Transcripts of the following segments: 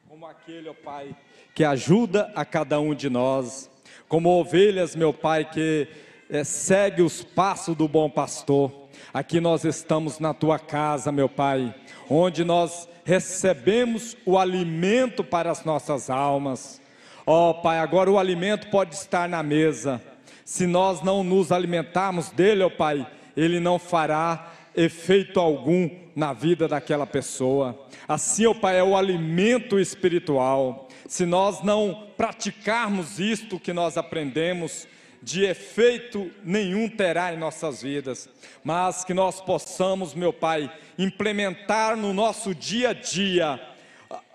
como aquele, ó Pai, que ajuda a cada um de nós, como ovelhas, meu Pai, que segue os passos do bom pastor. Aqui nós estamos na Tua casa, meu Pai, onde nós recebemos o alimento para as nossas almas. Ó Pai, agora o alimento pode estar na mesa. Se nós não nos alimentarmos dele, ó Pai, ele não fará efeito algum na vida daquela pessoa. Assim, ó Pai, é o alimento espiritual. Se nós não praticarmos isto que nós aprendemos, de efeito nenhum terá em nossas vidas, mas que nós possamos, meu Pai, implementar no nosso dia a dia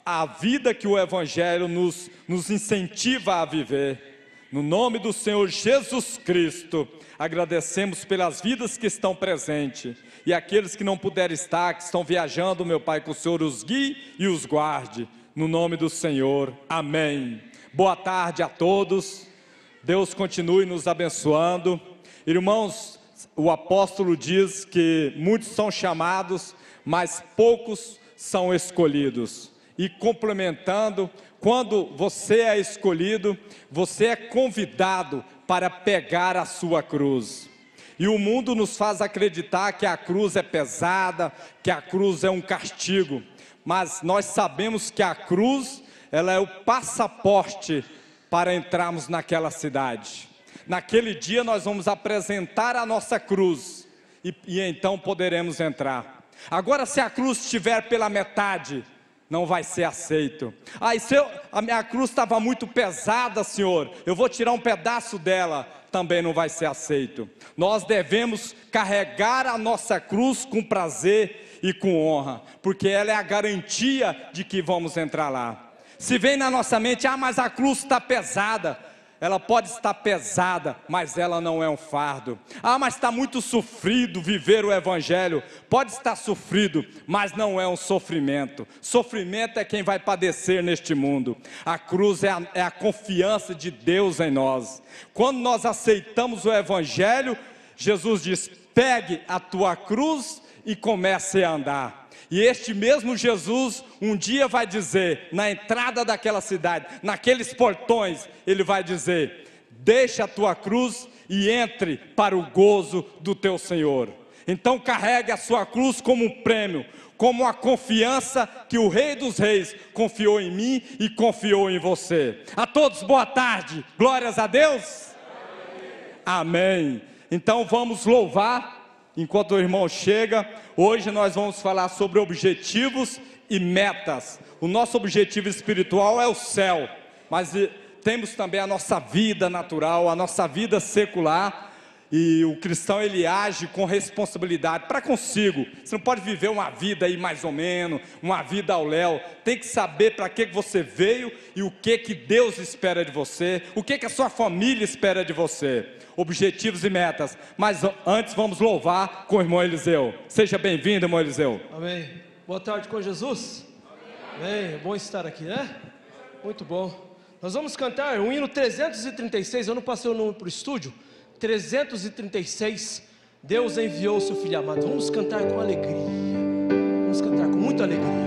a vida que o Evangelho nos incentiva a viver. No nome do Senhor Jesus Cristo, agradecemos pelas vidas que estão presentes, e aqueles que não puderem estar, que estão viajando, meu Pai, que o Senhor os guie e os guarde, no nome do Senhor, amém. Boa tarde a todos, Deus continue nos abençoando. Irmãos, o apóstolo diz que muitos são chamados, mas poucos são escolhidos. E complementando, quando você é escolhido, você é convidado para pegar a sua cruz. E o mundo nos faz acreditar que a cruz é pesada, que a cruz é um castigo. Mas nós sabemos que a cruz, ela é o passaporte para entrarmos naquela cidade. Naquele dia nós vamos apresentar a nossa cruz, e então poderemos entrar. Agora, se a cruz estiver pela metade, não vai ser aceito. E se a minha cruz estava muito pesada, Senhor, eu vou tirar um pedaço dela, também não vai ser aceito. Nós devemos carregar a nossa cruz com prazer e com honra, porque ela é a garantia de que vamos entrar lá. Se vem na nossa mente, mas a cruz está pesada, ela pode estar pesada, mas ela não é um fardo. Mas está muito sofrido viver o Evangelho. Pode estar sofrido, mas não é um sofrimento. Sofrimento é quem vai padecer neste mundo. A cruz é a confiança de Deus em nós. Quando nós aceitamos o Evangelho, Jesus diz: pegue a tua cruz e comece a andar. E este mesmo Jesus um dia vai dizer, na entrada daquela cidade, naqueles portões, ele vai dizer: deixa a tua cruz e entre para o gozo do teu Senhor. Então carregue a sua cruz como um prêmio, como a confiança que o Rei dos Reis confiou em mim e confiou em você. A todos boa tarde, glórias a Deus. Amém. Então vamos louvar. Enquanto o irmão chega, hoje nós vamos falar sobre objetivos e metas. O nosso objetivo espiritual é o céu, mas temos também a nossa vida natural, a nossa vida secular, e o cristão ele age com responsabilidade para consigo. Você não pode viver uma vida aí mais ou menos, uma vida ao léu. Tem que saber para que você veio e o que Deus espera de você, o que a sua família espera de você. Objetivos e metas. Mas antes vamos louvar com o irmão Eliseu. Seja bem-vindo, irmão Eliseu. Amém. Boa tarde com Jesus. Amém. É bom estar aqui, né? Muito bom. Nós vamos cantar o hino 336. Eu não passei o número para o estúdio. 336. Deus enviou o seu Filho amado. Vamos cantar com alegria. Vamos cantar com muita alegria.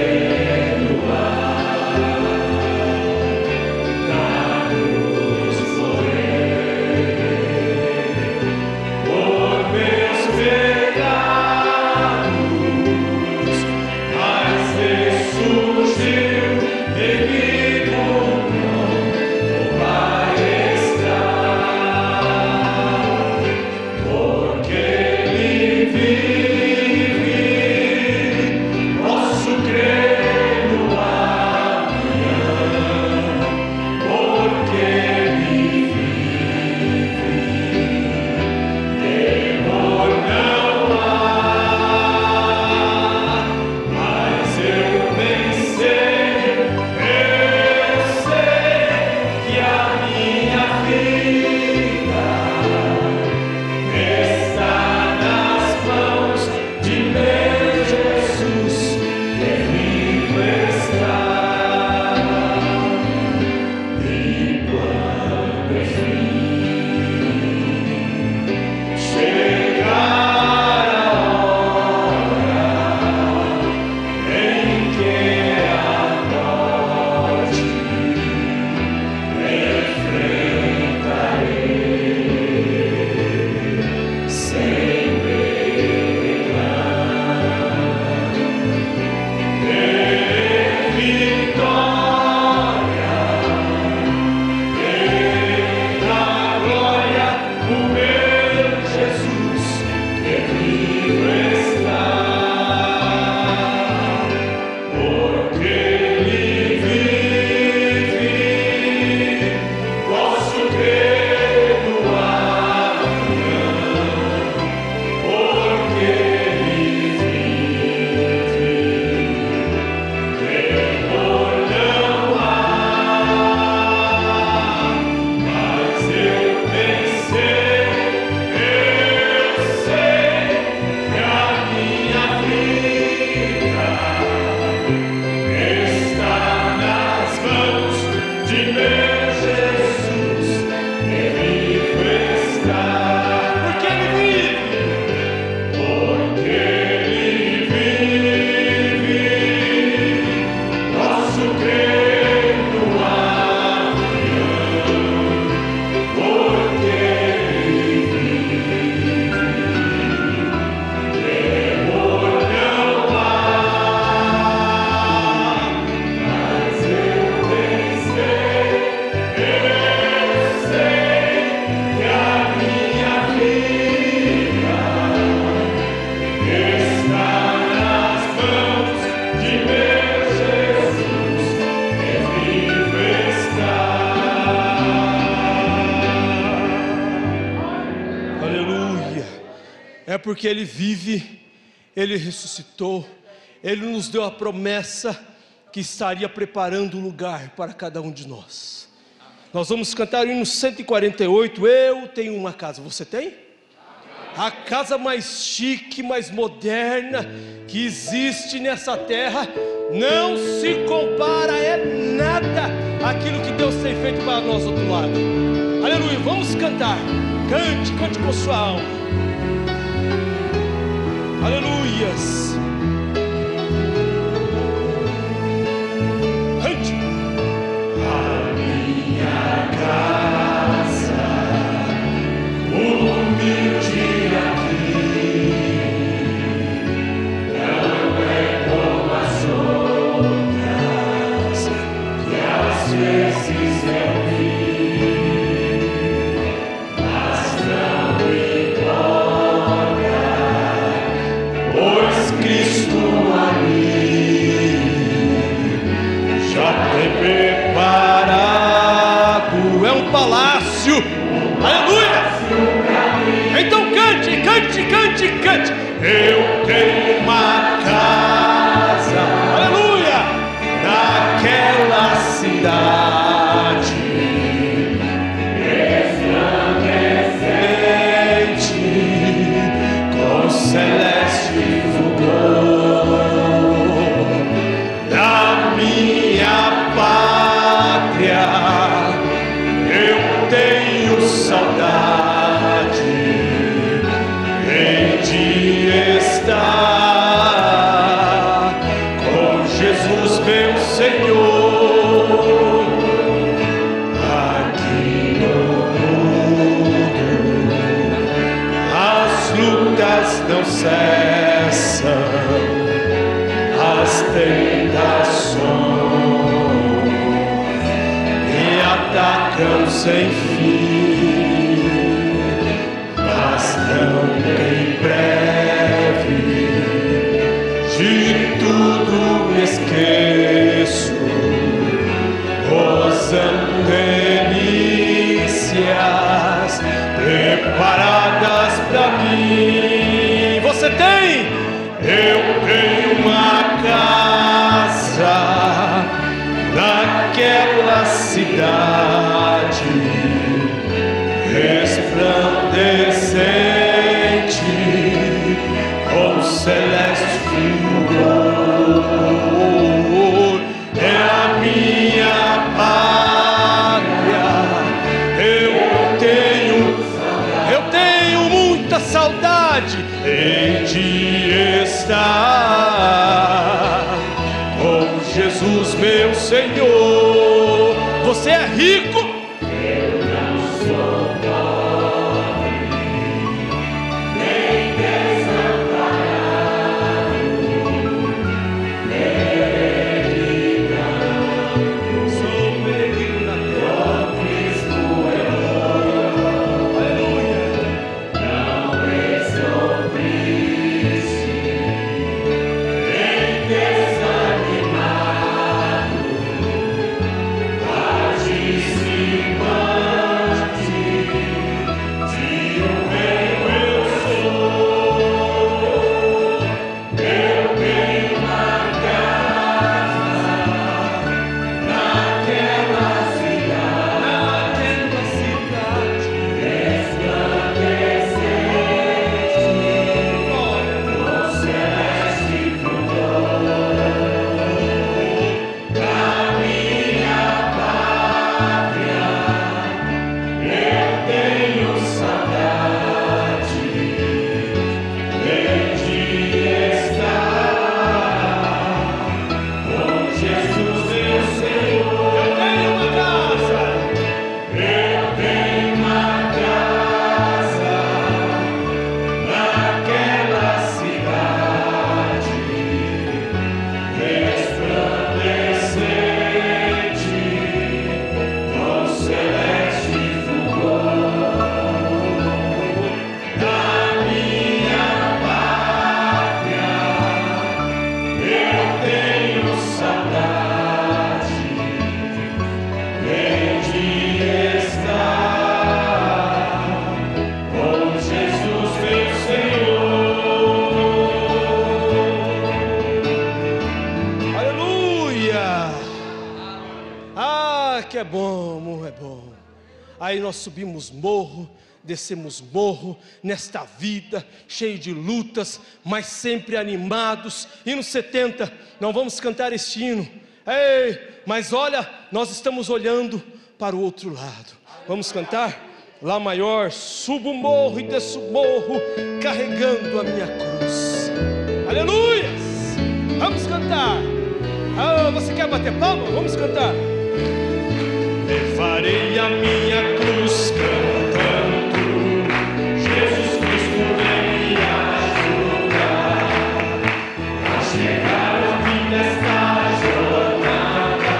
Yeah. é porque Ele vive, Ele ressuscitou, Ele nos deu a promessa que estaria preparando o lugar para cada um de nós. Nós vamos cantar o hino 148, eu tenho uma casa, você tem? A casa mais chique, mais moderna que existe nessa terra, não se compara, é nada aquilo que Deus tem feito para nós do outro lado. Aleluia, vamos cantar, cante, cante com sua alma. Aleluias. Cante. A minha casa humilde aqui não é como as outras que às vezes eu vi, mas não importa, pois Cristo ali já tem preparado, é um palácio, aleluia. Então cante, cante, cante, cante. Eu tenho uma casa, aleluia, naquela cidade resplandecente, com celeste fulgor, da minha pátria eu tenho saudade de estar com Jesus meu Senhor. Aqui no mundo as lutas não cessam, as tentações me atacam sem fim, mas não em breve de tudo me esqueço, gozando delícias preparadas para mim. Você tem? Eu tenho uma casa naquela cidade resplandecente, com celeste fulgor, é a minha pátria. Eu tenho muita saudade de estar com Jesus meu Senhor. Você é rico? Eu não sou pobre, nem desamparado, peregrino. Sou peregrino na terra. Cristo é bom. Aleluia. Não estou triste, nem desanimado. A Aí nós subimos morro, descemos morro, nesta vida, cheio de lutas, mas sempre animados. Hino 70, não vamos cantar este hino. Ei, mas olha, nós estamos olhando para o outro lado. Vamos cantar? Lá maior, subo o morro e desço o morro, carregando a minha cruz. Aleluias! Vamos cantar. Você quer bater palma? Vamos cantar. Levarei a minha cruz cantando, Jesus Cristo vem me ajudar a chegar ao fim desta jornada,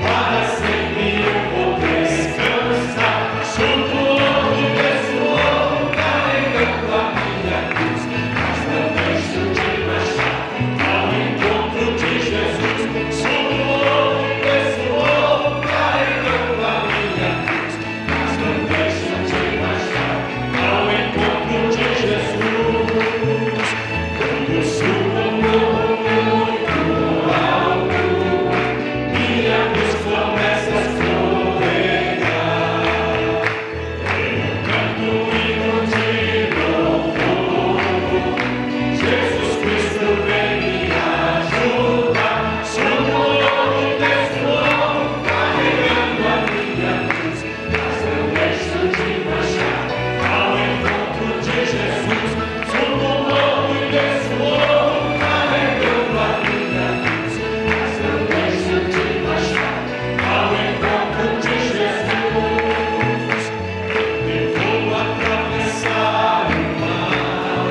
para sempre eu vou descansar. Subo o morro, desço o morro, carregando a minha cruz, mas não deixo de marchar ao encontro de Jesus. Subo o morro, desço o morro, carregando a minha cruz, mas não deixo de marchar ao encontro de Jesus. Quando subo o morro muito alto, minha cruz começa a escorregar. Eu canto um hino de louvor, Jesus Cristo vem me ajudar. Subo o morro, desço o morro, carregando a minha cruz, mas não deixo de marchar ao encontro de Jesus. Subo o morro e desço o morro, carregando a minha cruz, mas não deixo de marchar ao encontro de Jesus. Eu vou atravessar o mar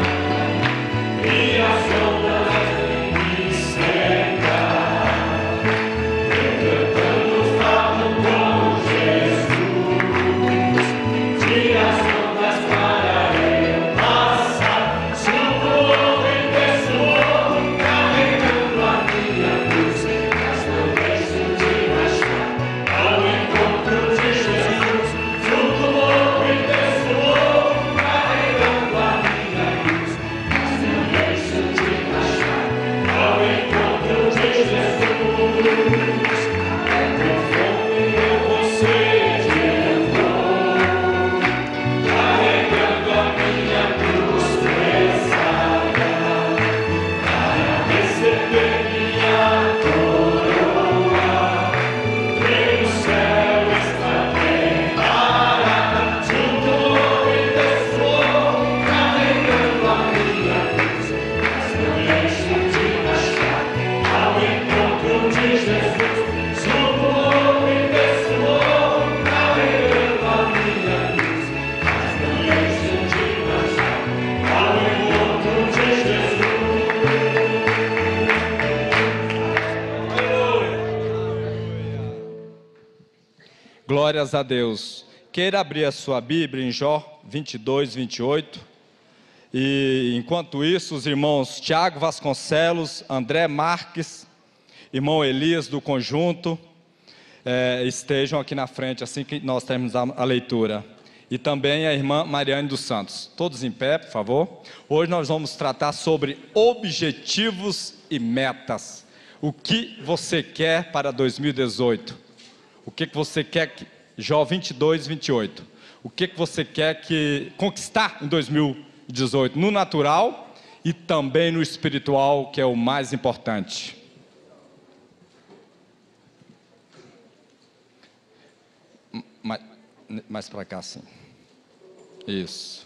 e as ondas me cercar. Eu cantando falo com Jesus, tira as ondas para eu passar. Subo o morro e desço o morro, carregando a minha cruz, mas não deixo de marchar ao encontro de Jesus. Subo o morro e desço o morro, carregando a minha cruz, mas não deixo de marchar ao encontro de Jesus. Com fome eu vou sede, eu vou carregando a minha cruz pesada, para receber minha coroa, que no céu está preparada. Subo o morro e desço o morro, carregando a minha cruz, mas não deixo de marchar ao encontro de Jesus. Subo o morro e desço o morro, carregando a minha cruz, mas não deixo de marchar ao encontro de Jesus. Glórias a Deus. Queira abrir a sua Bíblia em Jó 22, 28. E enquanto isso, os irmãos Tiago Vasconcelos, André Marques, irmão Elias do conjunto, estejam aqui na frente assim que nós terminarmos a leitura. E também a irmã Mariane dos Santos. Todos em pé, por favor. Hoje nós vamos tratar sobre objetivos e metas. O que você quer para 2018? O que você quer, Jó 22, 28. O que você quer conquistar em 2018? No natural e também no espiritual, que é o mais importante. Mais para cá, sim. Isso.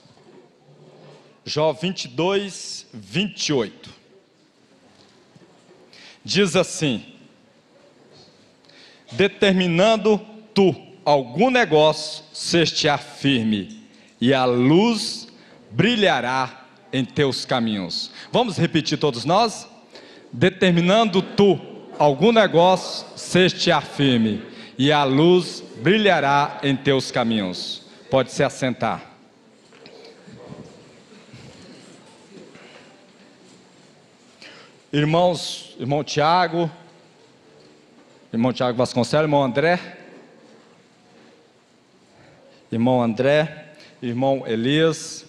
Jó 22, 28. Diz assim: determinando tu algum negócio, ser-te-á firme, e a luz brilhará em teus caminhos. Vamos repetir todos nós? Determinando tu algum negócio, ser-te-á firme, e a luz brilhará em teus caminhos. Pode se assentar. Irmãos, irmão Tiago Vasconcelos, irmão André, irmão Elias,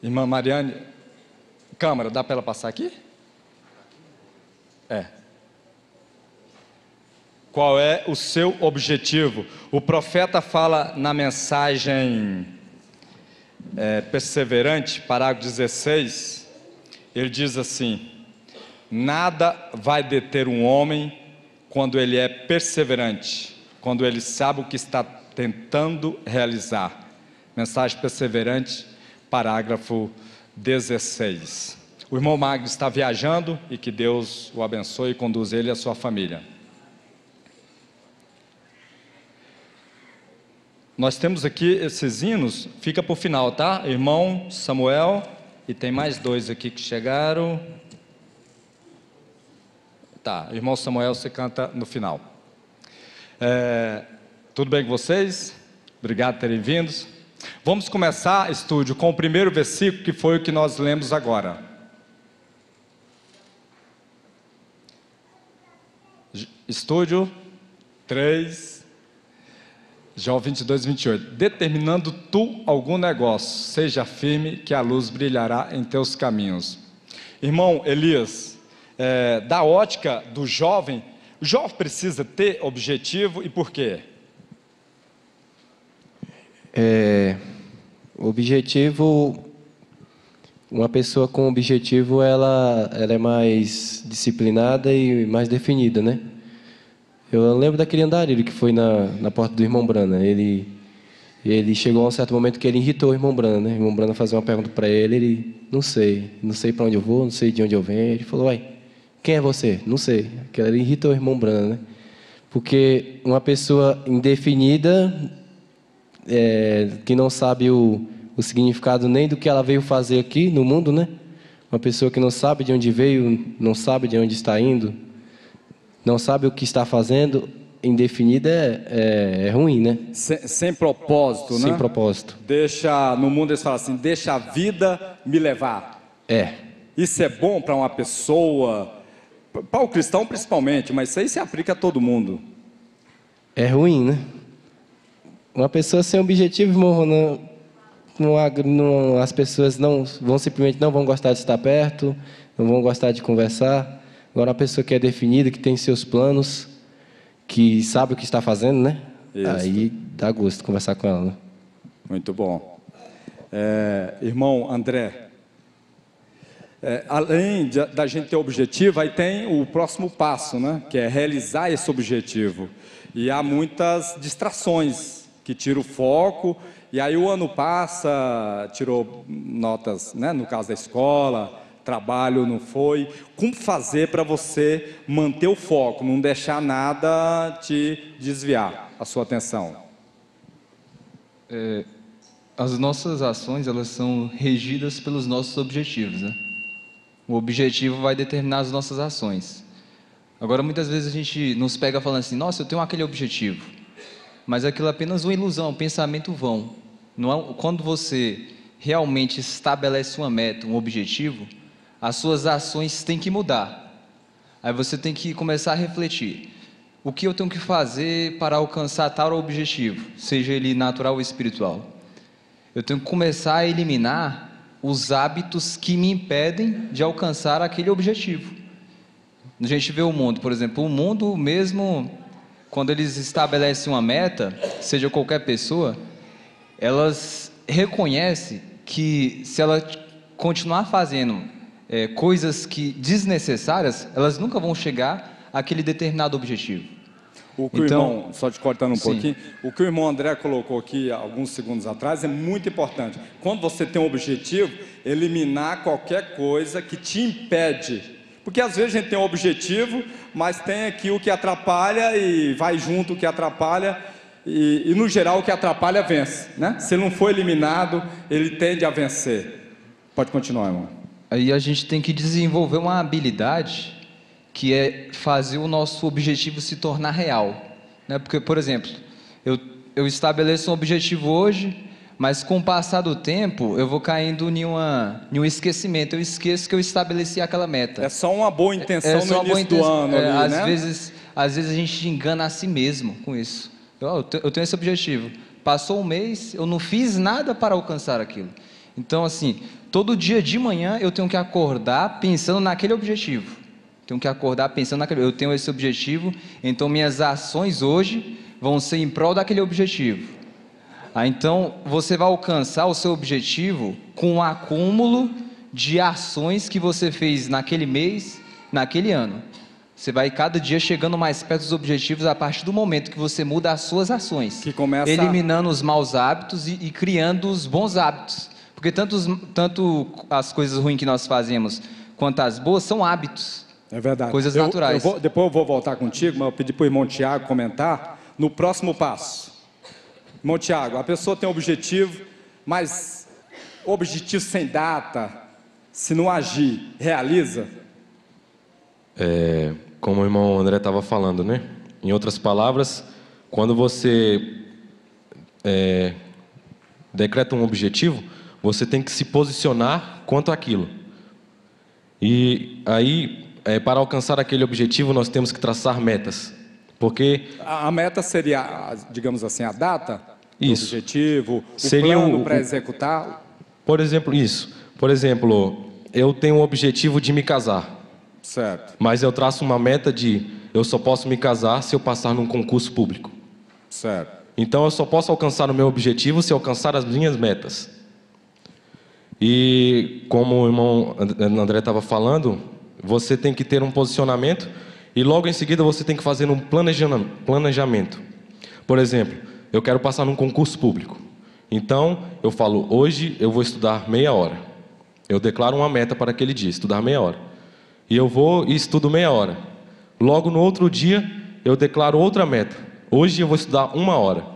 irmã Mariane, câmera, dá para ela passar aqui? Qual é o seu objetivo? O profeta fala na mensagem perseverante, parágrafo 16, ele diz assim: nada vai deter um homem quando ele é perseverante, quando ele sabe o que está tentando realizar. Mensagem perseverante, parágrafo 16. O irmão Magno está viajando e que Deus o abençoe e conduza ele e a sua família. Nós temos aqui esses hinos, fica para o final, tá? Irmão Samuel, e tem mais 2 aqui que chegaram. Tá, irmão Samuel, você canta no final. Tudo bem com vocês? Obrigado por terem vindo. Vamos começar, estúdio, com o primeiro versículo, que foi o que nós lemos agora. Estúdio 3... João 22, 28. Determinando tu algum negócio, seja firme, que a luz brilhará em teus caminhos. Irmão Elias, da ótica do jovem, o jovem precisa ter objetivo, e por quê? Objetivo, uma pessoa com objetivo, ela é mais disciplinada e mais definida, né? Eu lembro daquele andarilho que foi na porta do irmão Brana. Ele chegou a um certo momento que ele irritou o irmão Brana, né? O irmão Brana fazia uma pergunta para ele, não sei para onde eu vou, não sei de onde eu venho. Ele falou, uai, quem é você? Não sei. Ele irritou o irmão Brana, né? Porque uma pessoa indefinida, que não sabe o significado nem do que ela veio fazer aqui no mundo, né? Uma pessoa que não sabe de onde veio, não sabe de onde está indo, não sabe o que está fazendo, indefinida é ruim, né? Sem propósito, né? Sem propósito. No mundo eles falam assim, deixa a vida me levar. Isso é bom para uma pessoa, para o cristão principalmente, mas isso aí se aplica a todo mundo. É ruim, né? Uma pessoa sem objetivo, irmão, as pessoas simplesmente não vão gostar de estar perto, não vão gostar de conversar. Agora, uma pessoa que é definida, que tem seus planos, que sabe o que está fazendo, né? Isso. Aí dá gosto de conversar com ela, né? Muito bom. Irmão André, além da gente ter objetivo, aí tem o próximo passo, né? Que é realizar esse objetivo. E há muitas distrações que tiram o foco, e aí o ano passa, tirou notas, né? No caso da escola, trabalho não foi. Como fazer para você manter o foco, não deixar nada te desviar a sua atenção? As nossas ações, elas são regidas pelos nossos objetivos, né? O objetivo vai determinar as nossas ações. Agora, muitas vezes a gente nos pega falando assim, nossa, eu tenho aquele objetivo, mas aquilo é apenas uma ilusão, um pensamento vão. Não é, quando você realmente estabelece uma meta, um objetivo, as suas ações têm que mudar. Aí você tem que começar a refletir. O que eu tenho que fazer para alcançar tal objetivo, seja ele natural ou espiritual? Eu tenho que começar a eliminar os hábitos que me impedem de alcançar aquele objetivo. A gente vê o mundo, por exemplo, o mundo mesmo, quando eles estabelecem uma meta, seja qualquer pessoa, elas reconhecem que se ela continuar fazendo coisas desnecessárias, elas nunca vão chegar àquele determinado objetivo. Irmão, só te cortando um pouquinho, o que o irmão André colocou aqui alguns segundos atrás é muito importante. Quando você tem um objetivo, eliminar qualquer coisa que te impede. Porque às vezes a gente tem um objetivo, mas tem aqui o que atrapalha e vai junto o que atrapalha, e no geral o que atrapalha vence, né? Se não for eliminado, ele tende a vencer. Pode continuar, irmão. Aí a gente tem que desenvolver uma habilidade que é fazer o nosso objetivo se tornar real, né? Porque, por exemplo, eu estabeleço um objetivo hoje, mas com o passar do tempo eu vou caindo em um esquecimento, eu esqueço que eu estabeleci aquela meta. É só uma boa intenção no início do ano ali, às né? Às vezes a gente engana a si mesmo com isso. Eu tenho esse objetivo, passou um mês, eu não fiz nada para alcançar aquilo. Então, assim, todo dia de manhã eu tenho que acordar pensando naquele objetivo. Tenho que acordar pensando naquele, eu tenho esse objetivo, então minhas ações hoje vão ser em prol daquele objetivo. Então você vai alcançar o seu objetivo com o acúmulo de ações que você fez naquele mês, naquele ano. Você vai cada dia chegando mais perto dos objetivos a partir do momento que você muda as suas ações, Que começa eliminando os maus hábitos e criando os bons hábitos. Porque tanto as coisas ruins que nós fazemos quanto as boas são hábitos. É verdade. Coisas naturais. Depois eu vou voltar contigo, mas eu pedi para o irmão Tiago comentar no próximo passo. Irmão Tiago, a pessoa tem um objetivo, mas objetivo sem data, se não agir, realiza? Como o irmão André estava falando, né? Em outras palavras, quando você decreta um objetivo, você tem que se posicionar quanto àquilo. E aí, para alcançar aquele objetivo, nós temos que traçar metas. Porque A meta seria, digamos assim, a data do Isso. objetivo, Seria plano o- para executar? Por exemplo, eu tenho o objetivo de me casar, Certo, mas eu traço uma meta de eu só posso me casar se eu passar num concurso público. certo. Então eu só posso alcançar o meu objetivo se eu alcançar as minhas metas. E como o irmão André estava falando, você tem que ter um posicionamento e logo em seguida você tem que fazer um planejamento. Por exemplo, eu quero passar num concurso público. Então eu falo, hoje eu vou estudar meia hora. Eu declaro uma meta para aquele dia, estudar meia hora. E eu vou e estudo meia hora. Logo no outro dia eu declaro outra meta. Hoje eu vou estudar uma hora.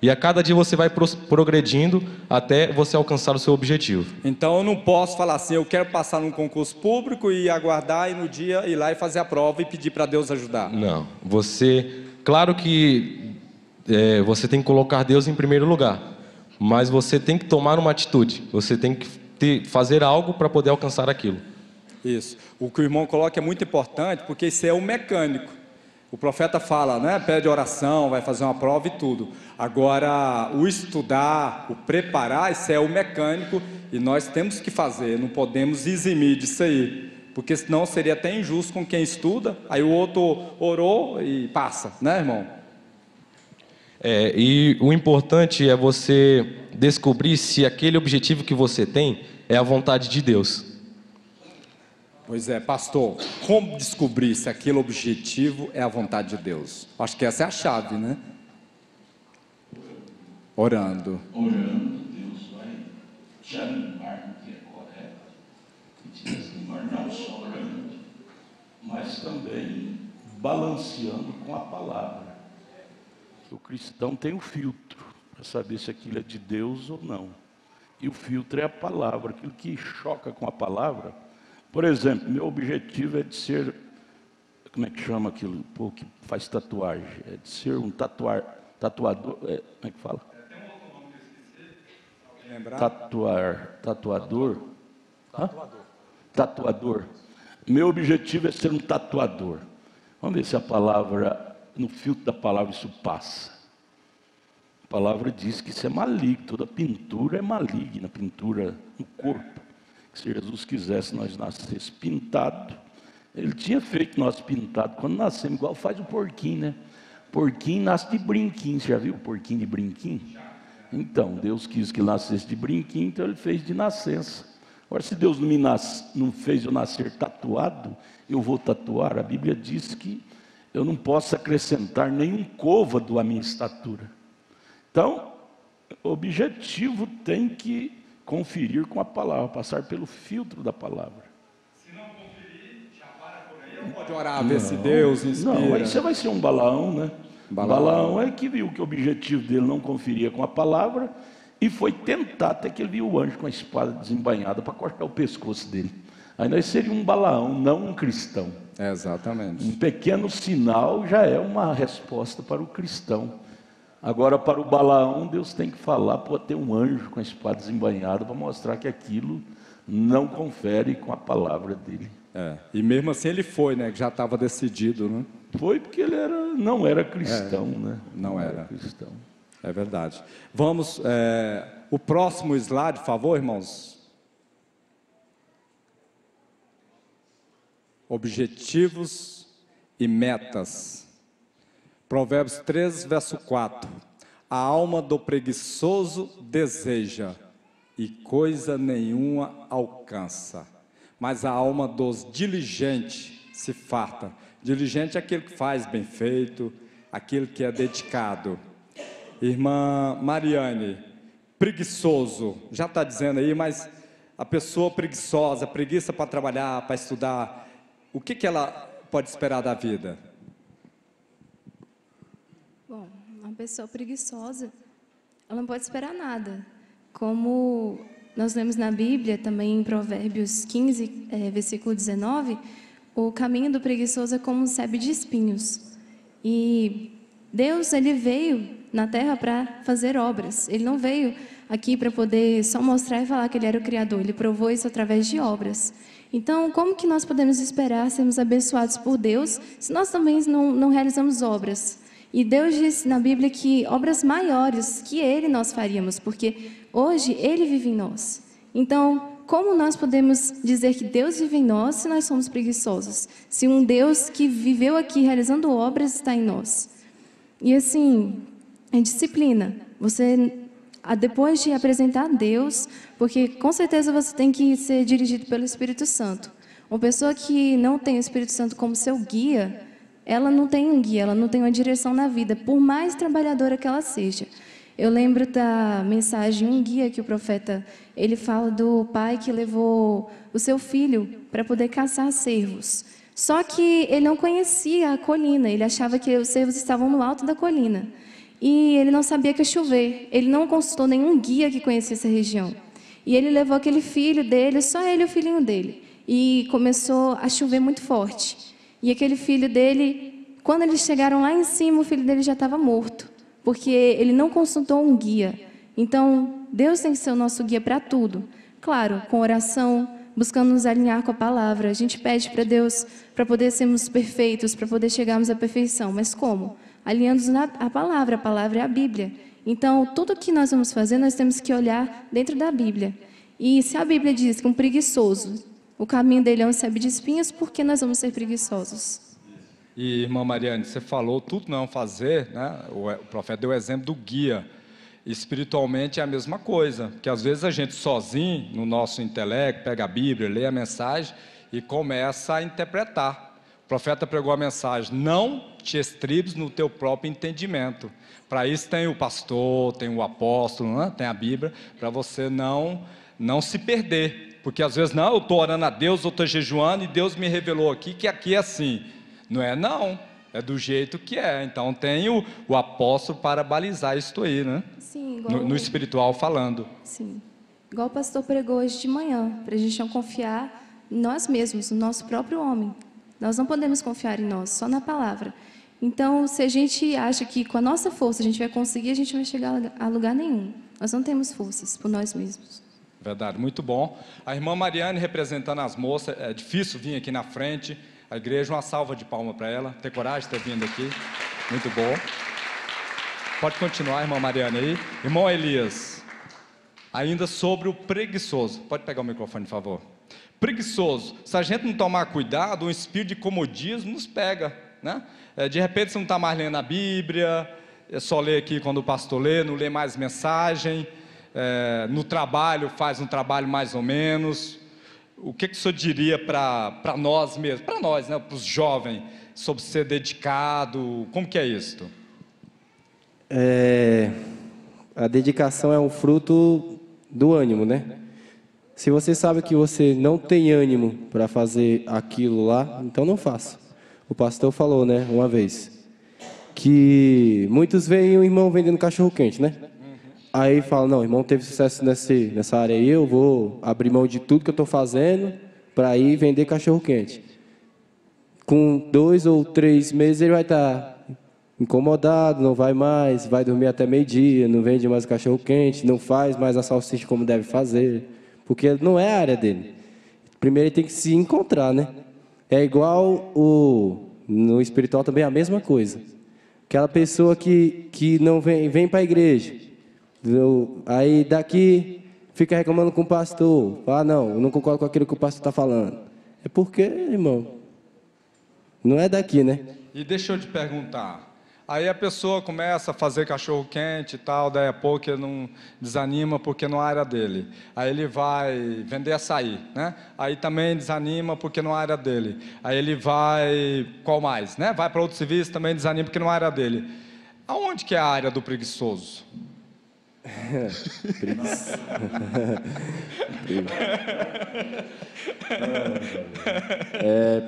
E a cada dia você vai progredindo até você alcançar o seu objetivo. Então eu não posso falar assim, eu quero passar num concurso público e aguardar e no dia ir lá e fazer a prova e pedir para Deus ajudar. Não, claro que você tem que colocar Deus em primeiro lugar, mas você tem que tomar uma atitude, você tem que fazer algo para poder alcançar aquilo. Isso. O que o irmão coloca é muito importante, porque isso é o mecânico. O profeta fala, né? Pede oração, vai fazer uma prova e tudo. Agora, o estudar, o preparar, isso é o mecânico e nós temos que fazer, não podemos eximir disso aí. Porque senão seria até injusto com quem estuda, aí o outro orou e passa, né, irmão? E o importante é você descobrir se aquele objetivo que você tem é a vontade de Deus. Pois é, pastor, como descobrir se aquele objetivo é a vontade de Deus? Acho que essa é a chave, né? Orando. Orando, Deus vai te animar no que é correto e te desanimar não só orando, mas também balanceando com a palavra. O cristão tem o filtro para saber se aquilo é de Deus ou não. E o filtro é a palavra, aquilo que choca com a palavra. Por exemplo, meu objetivo é de ser, como é que chama aquilo, pô, que faz tatuagem? É de ser um tatuador, como é que fala? Tatuador. Hã? Tatuador. Meu objetivo é ser um tatuador. Vamos ver se a palavra, no filtro da palavra isso passa. A palavra diz que isso é maligno, toda pintura é maligna, pintura no corpo. Se Jesus quisesse nós nascesse pintado, ele tinha feito nós pintado quando nascemos, igual faz o porquinho, né? Porquinho nasce de brinquinho, você já viu o porquinho de brinquinho? Então, Deus quis que nascesse de brinquinho, então ele fez de nascença. Agora, se Deus não fez eu nascer tatuado, eu vou tatuar. A Bíblia diz que eu não posso acrescentar nenhum côvado à minha estatura. Então, o objetivo tem que conferir com a palavra, passar pelo filtro da palavra. Se não conferir, já para por aí, não pode orar, ver se Deus inspira. Não, aí você vai ser um Balaão, né? Balaão é que viu que o objetivo dele não conferia com a palavra e foi tentar até que ele viu o anjo com a espada desembainhada para cortar o pescoço dele. Aí nós seríamos um Balaão, não um cristão. Exatamente. Um pequeno sinal já é uma resposta para o cristão. Agora, para o Balaão, Deus tem que falar, pode ter um anjo com a espada desembainhada para mostrar que aquilo não confere com a palavra dele. E mesmo assim ele foi, né? Que já estava decidido, né? Foi porque ele não era cristão, né? Não era cristão. É verdade. Vamos, o próximo slide, por favor, irmãos. objetivos e metas. Provérbios 3, verso 4. A alma do preguiçoso deseja, e coisa nenhuma alcança. Mas a alma dos diligentes se farta. Diligente é aquele que faz bem feito, aquele que é dedicado. Irmã Mariane, preguiçoso, já está dizendo aí, mas a pessoa preguiçosa, preguiça para trabalhar, para estudar, o que ela pode esperar da vida? Bom, uma pessoa preguiçosa, ela não pode esperar nada. Como nós lemos na Bíblia, também em Provérbios 15, versículo 19, o caminho do preguiçoso é como um sebe de espinhos. E Deus, Ele veio na terra para fazer obras. Ele não veio aqui para poder só mostrar e falar que Ele era o Criador. Ele provou isso através de obras. Então, como que nós podemos esperar sermos abençoados por Deus se nós também não realizamos obras? E Deus disse na Bíblia que obras maiores que Ele nós faríamos, porque hoje Ele vive em nós. Então, como nós podemos dizer que Deus vive em nós se nós somos preguiçosos? Se um Deus que viveu aqui realizando obras está em nós? E assim, é disciplina. Você, depois de apresentar a Deus, porque com certeza você tem que ser dirigido pelo Espírito Santo. Uma pessoa que não tem o Espírito Santo como seu guia, ela não tem um guia, ela não tem uma direção na vida, por mais trabalhadora que ela seja. Eu lembro da mensagem, um guia que o profeta, ele fala do pai que levou o seu filho para poder caçar cervos. Só que ele não conhecia a colina, ele achava que os cervos estavam no alto da colina. E ele não sabia que ia chover, ele não consultou nenhum guia que conhecesse a região. E ele levou aquele filho dele, só ele e o filhinho dele. E começou a chover muito forte. E aquele filho dele, quando eles chegaram lá em cima, o filho dele já estava morto, porque ele não consultou um guia. Então, Deus tem que ser o nosso guia para tudo. Claro, com oração, buscando nos alinhar com a palavra. A gente pede para Deus para poder sermos perfeitos, para poder chegarmos à perfeição. Mas como? Alinhando-nos à palavra. A palavra é a Bíblia. Então, tudo que nós vamos fazer, nós temos que olhar dentro da Bíblia. E se a Bíblia diz que um preguiçoso, o caminho dele é um sebe de espinhos, por que nós vamos ser preguiçosos? E, irmã Mariane, você falou tudo não fazer, né? O profeta deu o exemplo do guia. Espiritualmente é a mesma coisa, porque às vezes a gente sozinho, no nosso intelecto, pega a Bíblia, lê a mensagem e começa a interpretar. O profeta pregou a mensagem: não te estribes no teu próprio entendimento. Para isso tem o pastor, tem o apóstolo, né? Tem a Bíblia, para você não se perder. Porque às vezes, não, eu estou orando a Deus, eu estou jejuando e Deus me revelou aqui que aqui é assim. Não é não, é do jeito que é. Então tem o apóstolo para balizar isso aí, né? Sim, igual no espiritual falando. Sim, igual o pastor pregou hoje de manhã, para a gente não confiar em nós mesmos, no nosso próprio homem. Nós não podemos confiar em nós, só na palavra. Então, se a gente acha que com a nossa força a gente vai conseguir, a gente não vai chegar a lugar nenhum. Nós não temos forças por nós mesmos. Verdade, muito bom. A irmã Mariane representando as moças, é difícil vir aqui na frente. A igreja, uma salva de palmas para ela. Ter coragem de ter vindo aqui. Muito bom. Pode continuar, irmã Mariane aí. Irmão Elias, ainda sobre o preguiçoso. Pode pegar o microfone, por favor. Preguiçoso. Se a gente não tomar cuidado, um espírito de comodismo nos pega, né? De repente você não está mais lendo a Bíblia, é só ler aqui quando o pastor lê, não lê mais mensagem. No trabalho, faz um trabalho mais ou menos. O que o senhor diria para nós mesmos, para nós, né, para os jovens, sobre ser dedicado? Como que é isso? A dedicação é um fruto do ânimo, né? Se você sabe que você não tem ânimo para fazer aquilo lá, então não faça. O pastor falou, né, uma vez, que muitos veem o irmão vendendo cachorro-quente, né? Aí fala, não, o irmão teve sucesso nessa área aí, eu vou abrir mão de tudo que eu estou fazendo para ir vender cachorro-quente. Com 2 ou 3 meses ele vai estar incomodado, não vai mais, vai dormir até meio-dia, não vende mais cachorro-quente, não faz mais a salsicha como deve fazer, porque não é a área dele. Primeiro ele tem que se encontrar, né? É igual no espiritual também é a mesma coisa. Aquela pessoa que não vem para a igreja, aí daqui fica reclamando com o pastor. Não, eu não concordo com aquilo que o pastor está falando. É porque, irmão, não é daqui, né? E deixa eu te perguntar. Aí a pessoa começa a fazer cachorro quente e tal, daí a pouco ele não desanima porque não é a área dele. Aí ele vai vender açaí, né? Aí também desanima porque não é a área dele. Aí ele vai, qual mais, né? Vai para outro serviço, também desanima porque não é a área dele. Aonde que é a área do preguiçoso?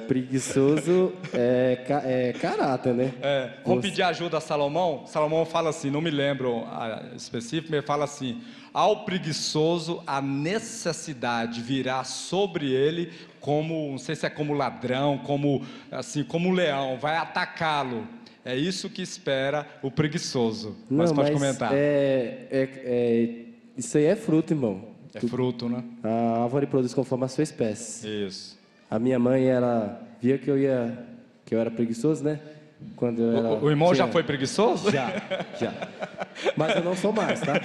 Preguiçoso é caráter, né? Vamos pedir ajuda a Salomão. Salomão fala assim, não me lembro específico, mas ele fala assim: ao preguiçoso a necessidade virá sobre ele como, não sei se é como ladrão, como assim, como um leão, vai atacá-lo. É isso que espera o preguiçoso. Mas pode comentar. Isso aí é fruto, irmão. É fruto, né? A árvore produz conforme a sua espécie. Isso. A minha mãe, ela via que eu era preguiçoso, né? Quando O irmão já foi preguiçoso? Já. Mas eu não sou mais, tá?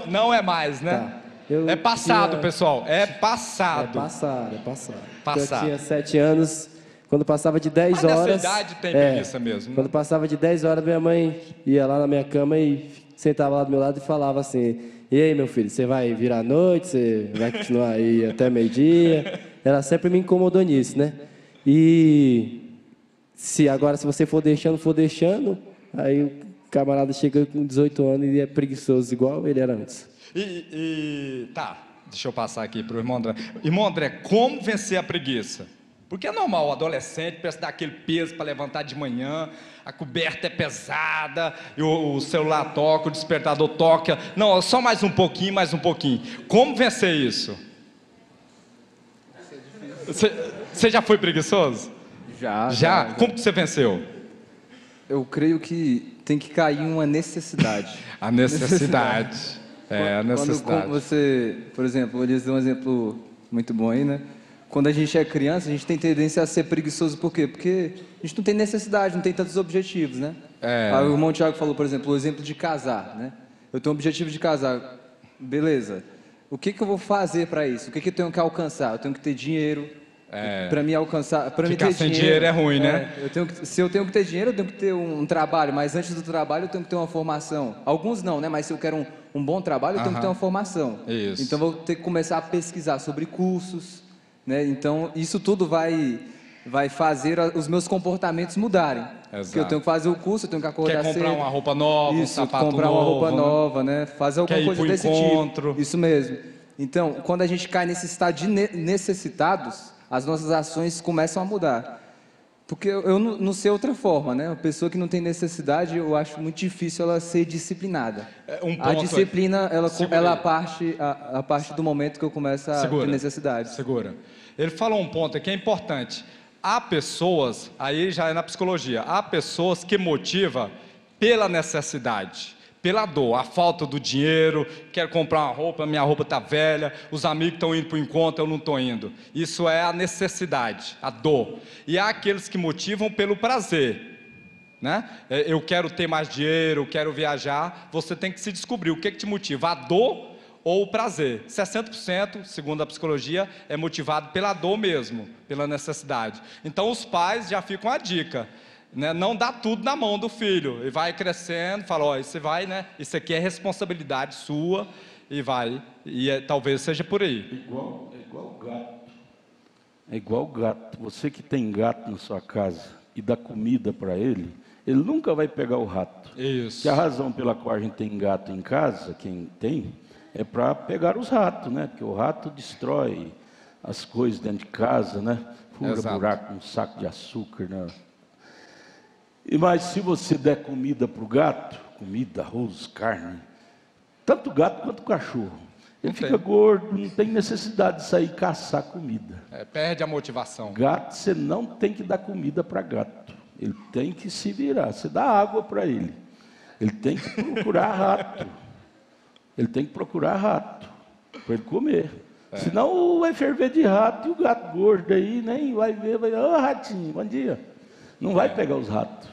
Não é mais, né? Tá. É passado, pessoal. É passado. É passado. Passado. Eu tinha 7 anos. Quando passava de 10 Mas horas... nessa idade tem preguiça mesmo. Quando passava de 10 horas, minha mãe ia lá na minha cama e sentava lá do meu lado e falava assim: e aí, meu filho, você vai virar à noite? Você vai continuar aí até meio-dia? Ela sempre me incomodou nisso, né? E se você for deixando, aí o camarada chega com 18 anos e é preguiçoso igual ele era antes. Tá, deixa eu passar aqui para o irmão André. Irmão André, como vencer a preguiça? Porque é normal, o adolescente precisa dar aquele peso para levantar de manhã, a coberta é pesada, e o celular toca, o despertador toca. Não, só mais um pouquinho, mais um pouquinho. Como vencer isso? Você já foi preguiçoso? Já? Como que você venceu? Eu creio que tem que cair uma necessidade. A necessidade. A necessidade. Quando você, por exemplo, vou lhes dar um exemplo muito bom aí, né? Quando a gente é criança, a gente tem tendência a ser preguiçoso. Por quê? Porque a gente não tem necessidade, não tem tantos objetivos, né? Aí o irmão Tiago falou, por exemplo, o exemplo de casar, né? Eu tenho o objetivo de casar. Beleza. O que eu vou fazer para isso? O que eu tenho que alcançar? Eu tenho que ter dinheiro. Para me alcançar... Para me ter sem dinheiro é ruim, né? Se eu tenho que ter dinheiro, eu tenho que ter um trabalho. Mas antes do trabalho, eu tenho que ter uma formação. Alguns não, né? Mas se eu quero um bom trabalho, eu tenho que ter uma formação. Isso. Então, eu vou ter que começar a pesquisar sobre cursos, né? Então, isso tudo vai fazer os meus comportamentos mudarem. Exato. Porque eu tenho que fazer o curso, eu tenho que acordar cedo. Quer comprar uma roupa nova, um sapato novo. Comprar uma roupa nova, né? Fazer alguma coisa desse tipo. Isso mesmo. Então, quando a gente cai nesse estado de necessitados, as nossas ações começam a mudar. Porque eu não sei outra forma, né? Uma pessoa que não tem necessidade, eu acho muito difícil ela ser disciplinada. A disciplina, ela parte do momento que eu começo a ter necessidade. Segura. Ele falou um ponto aqui que é importante. Há pessoas, aí já é na psicologia, há pessoas que motivam pela necessidade, pela dor, a falta do dinheiro, quero comprar uma roupa, minha roupa está velha, os amigos estão indo para o encontro, eu não estou indo. Isso é a necessidade, a dor. E há aqueles que motivam pelo prazer, né? Eu quero ter mais dinheiro, eu quero viajar. Você tem que se descobrir o que te motiva, a dor ou o prazer. 60%, segundo a psicologia, é motivado pela dor mesmo, pela necessidade. Então os pais já ficam a dica, né? Não dá tudo na mão do filho. Ele vai crescendo, fala, ó, você vai, né? Isso aqui é responsabilidade sua, e vai. Talvez seja por aí. É igual gato. É igual gato. Você que tem gato na sua casa e dá comida para ele nunca vai pegar o rato. Isso. Que a razão pela qual a gente tem gato em casa, quem tem, é para pegar os ratos, né? Porque o rato destrói as coisas dentro de casa, né? Fura buraco com um saco de açúcar, né? Mas se você der comida para o gato, comida, arroz, carne, tanto o gato quanto o cachorro, ele fica gordo, não tem necessidade de sair caçar comida. Perde a motivação. Gato, você não tem que dar comida para gato. Ele tem que se virar. Você dá água para ele. Ele tem que procurar rato. Ele tem que procurar rato para ele comer. Senão vai ferver de rato e o gato gordo aí nem vai ver, ô ratinho, bom dia. Não vai pegar os ratos.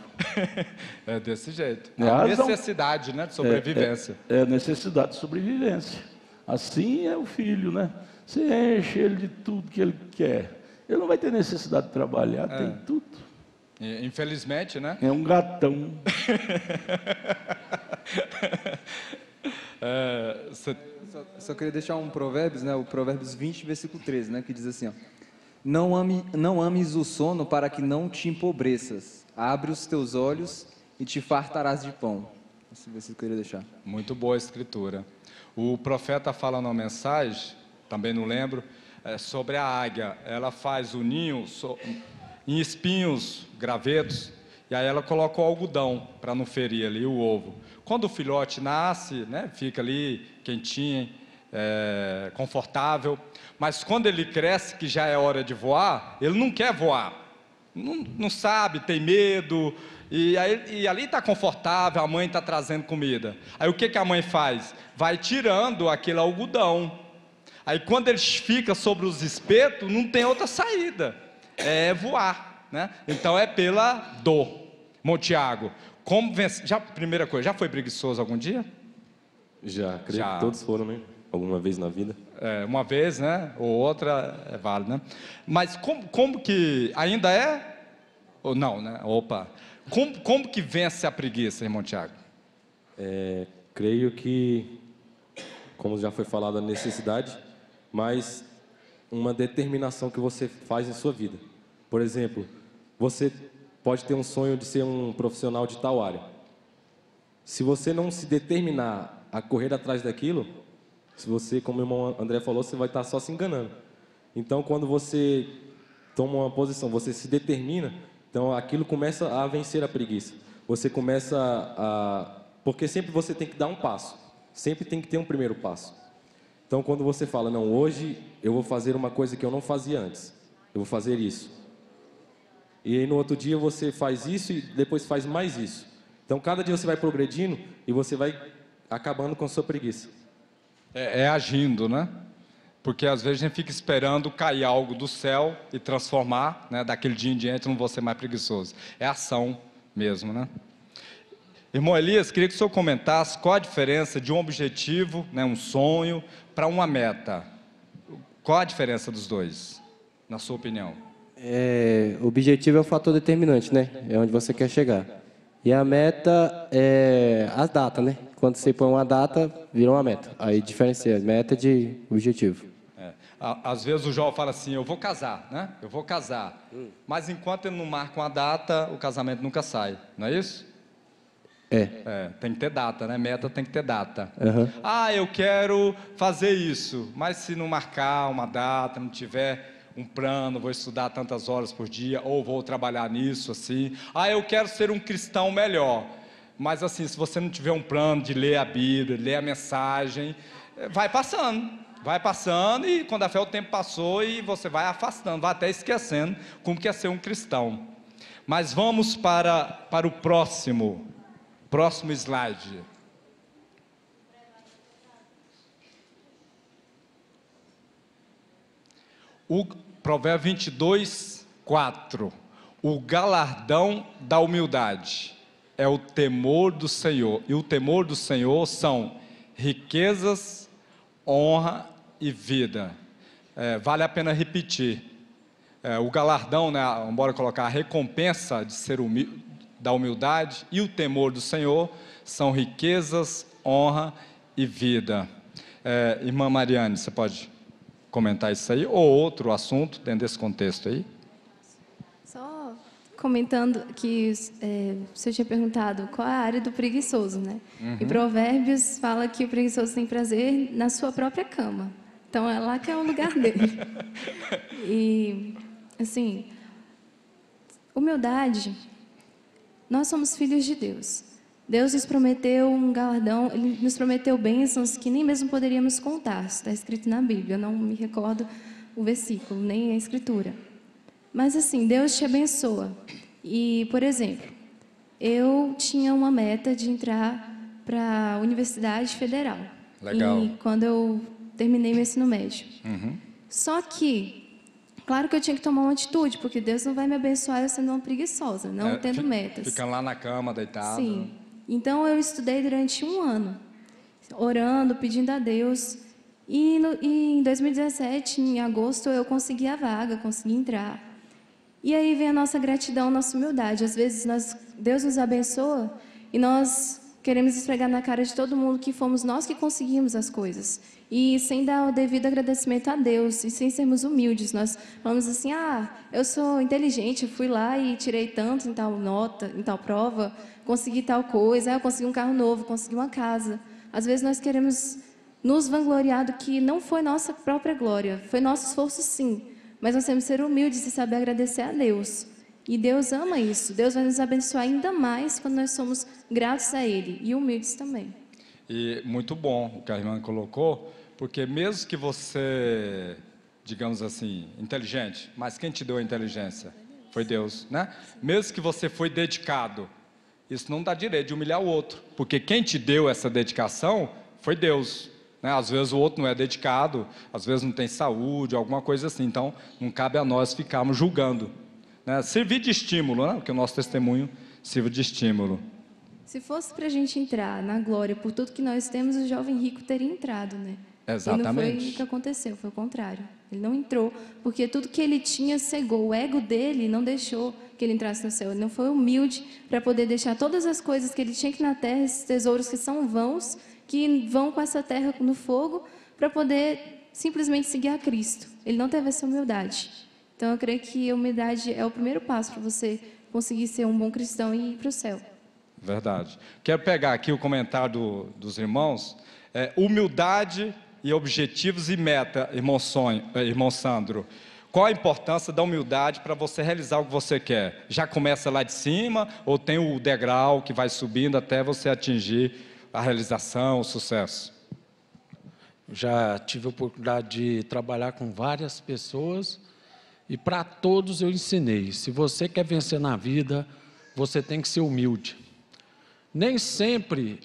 É desse jeito. A necessidade, né, de sobrevivência. É necessidade de sobrevivência. Assim é o filho, né? Você enche ele de tudo que ele quer. Ele não vai ter necessidade de trabalhar, tem tudo. Infelizmente, né? É um gatão. Só queria deixar um provérbios, né? O Provérbios 20, versículo 13, né? Que diz assim, ó: não ames o sono para que não te empobreças. Abre os teus olhos e te fartarás de pão. Esse versículo que eu queria deixar. Muito boa a escritura. O profeta fala numa mensagem, também não lembro, sobre a águia. Ela faz o ninho em espinhos, gravetos, e aí ela coloca o algodão para não ferir ali o ovo. Quando o filhote nasce, né, fica ali quentinho, confortável, mas quando ele cresce, que já é hora de voar, ele não quer voar, não sabe, tem medo, e ali está confortável, a mãe está trazendo comida. Aí o que a mãe faz? Vai tirando aquele algodão. Aí quando ele fica sobre os espetos, não tem outra saída, é voar, né? Então é pela dor. Montiago, como vence? Primeira coisa, já foi preguiçoso algum dia? Já, creio que todos foram, né? Alguma vez na vida. Uma vez, né? Ou outra, é válido, né? Mas como que ainda é? Ou não, né? Opa! Como que vence a preguiça, irmão Tiago? Creio que, como já foi falado, a necessidade, mas uma determinação que você faz em sua vida. Por exemplo, você pode ter um sonho de ser um profissional de tal área. Se você não se determinar a correr atrás daquilo, se você, como o irmão André falou, você vai estar só se enganando. Então, quando você toma uma posição, você se determina, então aquilo começa a vencer a preguiça. Você começa porque sempre você tem que dar um passo, sempre tem que ter um primeiro passo. Então, quando você fala, não, hoje eu vou fazer uma coisa que eu não fazia antes, eu vou fazer isso. E aí no outro dia você faz isso e depois faz mais isso. Então cada dia você vai progredindo e você vai acabando com a sua preguiça. Agindo, né? Porque às vezes a gente fica esperando cair algo do céu e transformar, né? Daquele dia em diante eu não vou ser mais preguiçoso. É ação mesmo, né? Irmão Elias, queria que o senhor comentasse qual a diferença de um objetivo, né, um sonho, para uma meta. Qual a diferença dos dois, na sua opinião? O objetivo é o fator determinante, né? É onde você quer chegar. E a meta é a data, né? Quando você põe uma data, vira uma meta. Aí diferencia meta de objetivo. Às vezes o jovem fala assim, eu vou casar, né? Eu vou casar. Mas enquanto ele não marca uma data, o casamento nunca sai, não é isso? Tem que ter data, né? Meta tem que ter data. Eu quero fazer isso, mas se não marcar uma data, não tiver um plano, vou estudar tantas horas por dia, ou vou trabalhar nisso, assim. Eu quero ser um cristão melhor. Mas assim, se você não tiver um plano de ler a Bíblia, ler a mensagem, vai passando e quando o tempo passou e você vai afastando, vai até esquecendo como que é ser um cristão. Mas vamos para o próximo slide. O Provérbio 22, 4. O galardão da humildade é o temor do Senhor. E o temor do Senhor são riquezas, honra e vida. Vale a pena repetir. O galardão, né, bora colocar a recompensa de ser da humildade e o temor do Senhor são riquezas, honra e vida. Irmã Mariane, você pode comentar isso aí, ou outro assunto dentro desse contexto aí? Só comentando que você tinha perguntado qual é a área do preguiçoso, né? E Provérbios fala que o preguiçoso tem prazer na sua própria cama. Então é lá que é o lugar dele. E, assim, humildade, nós somos filhos de Deus. Deus nos prometeu um galardão, Ele nos prometeu bênçãos que nem mesmo poderíamos contar. Está escrito na Bíblia, eu não me recordo o versículo, nem a escritura. Mas assim, Deus te abençoa. E, por exemplo, eu tinha uma meta de entrar para a Universidade Federal. Legal. E quando eu terminei meu ensino médio. Só que, claro que eu tinha que tomar uma atitude, porque Deus não vai me abençoar eu sendo uma preguiçosa, não tendo metas. Ficando lá na cama, deitado. Sim. Então, eu estudei durante 1 ano, orando, pedindo a Deus. E em 2017, em agosto, eu consegui a vaga, consegui entrar. E aí vem a nossa gratidão, a nossa humildade. Às vezes Deus nos abençoa e nós queremos esfregar na cara de todo mundo que fomos nós que conseguimos as coisas. E sem dar o devido agradecimento a Deus e sem sermos humildes. Nós falamos assim, eu sou inteligente, eu fui lá e tirei tanto em tal nota, em tal prova, consegui tal coisa, eu consegui um carro novo, consegui uma casa. Às vezes nós queremos nos vangloriar do que não foi nossa própria glória, foi nosso esforço sim, mas nós temos que ser humildes e saber agradecer a Deus. E Deus ama isso, Deus vai nos abençoar ainda mais quando nós somos gratos a Ele e humildes também. E muito bom o que a irmã colocou, porque mesmo que você, digamos assim, inteligente, mas quem te deu a inteligência? Foi Deus, né? Mesmo que você foi dedicado, isso não dá direito de humilhar o outro, porque quem te deu essa dedicação foi Deus, né? Às vezes o outro não é dedicado, às vezes não tem saúde, alguma coisa assim, então não cabe a nós ficarmos julgando, né? Servir de estímulo, né? Porque o nosso testemunho sirva de estímulo. Se fosse para a gente entrar na glória por tudo que nós temos, o jovem rico teria entrado, né? Exatamente. E não foi o que aconteceu, foi o contrário. Ele não entrou, porque tudo que ele tinha cegou. O ego dele não deixou que ele entrasse no céu. Ele não foi humilde para poder deixar todas as coisas que ele tinha aqui na terra, esses tesouros que são vãos, que vão com essa terra no fogo, para poder simplesmente seguir a Cristo. Ele não teve essa humildade. Então, eu creio que a humildade é o primeiro passo para você conseguir ser um bom cristão e ir para o céu. Verdade. Quero pegar aqui o comentário dos irmãos. Humildade e objetivos e meta, irmão Sandro. Qual a importância da humildade para você realizar o que você quer? Já começa lá de cima ou tem o degrau que vai subindo até você atingir a realização, o sucesso? Já tive a oportunidade de trabalhar com várias pessoas e para todos eu ensinei. Se você quer vencer na vida, você tem que ser humilde. Nem sempre,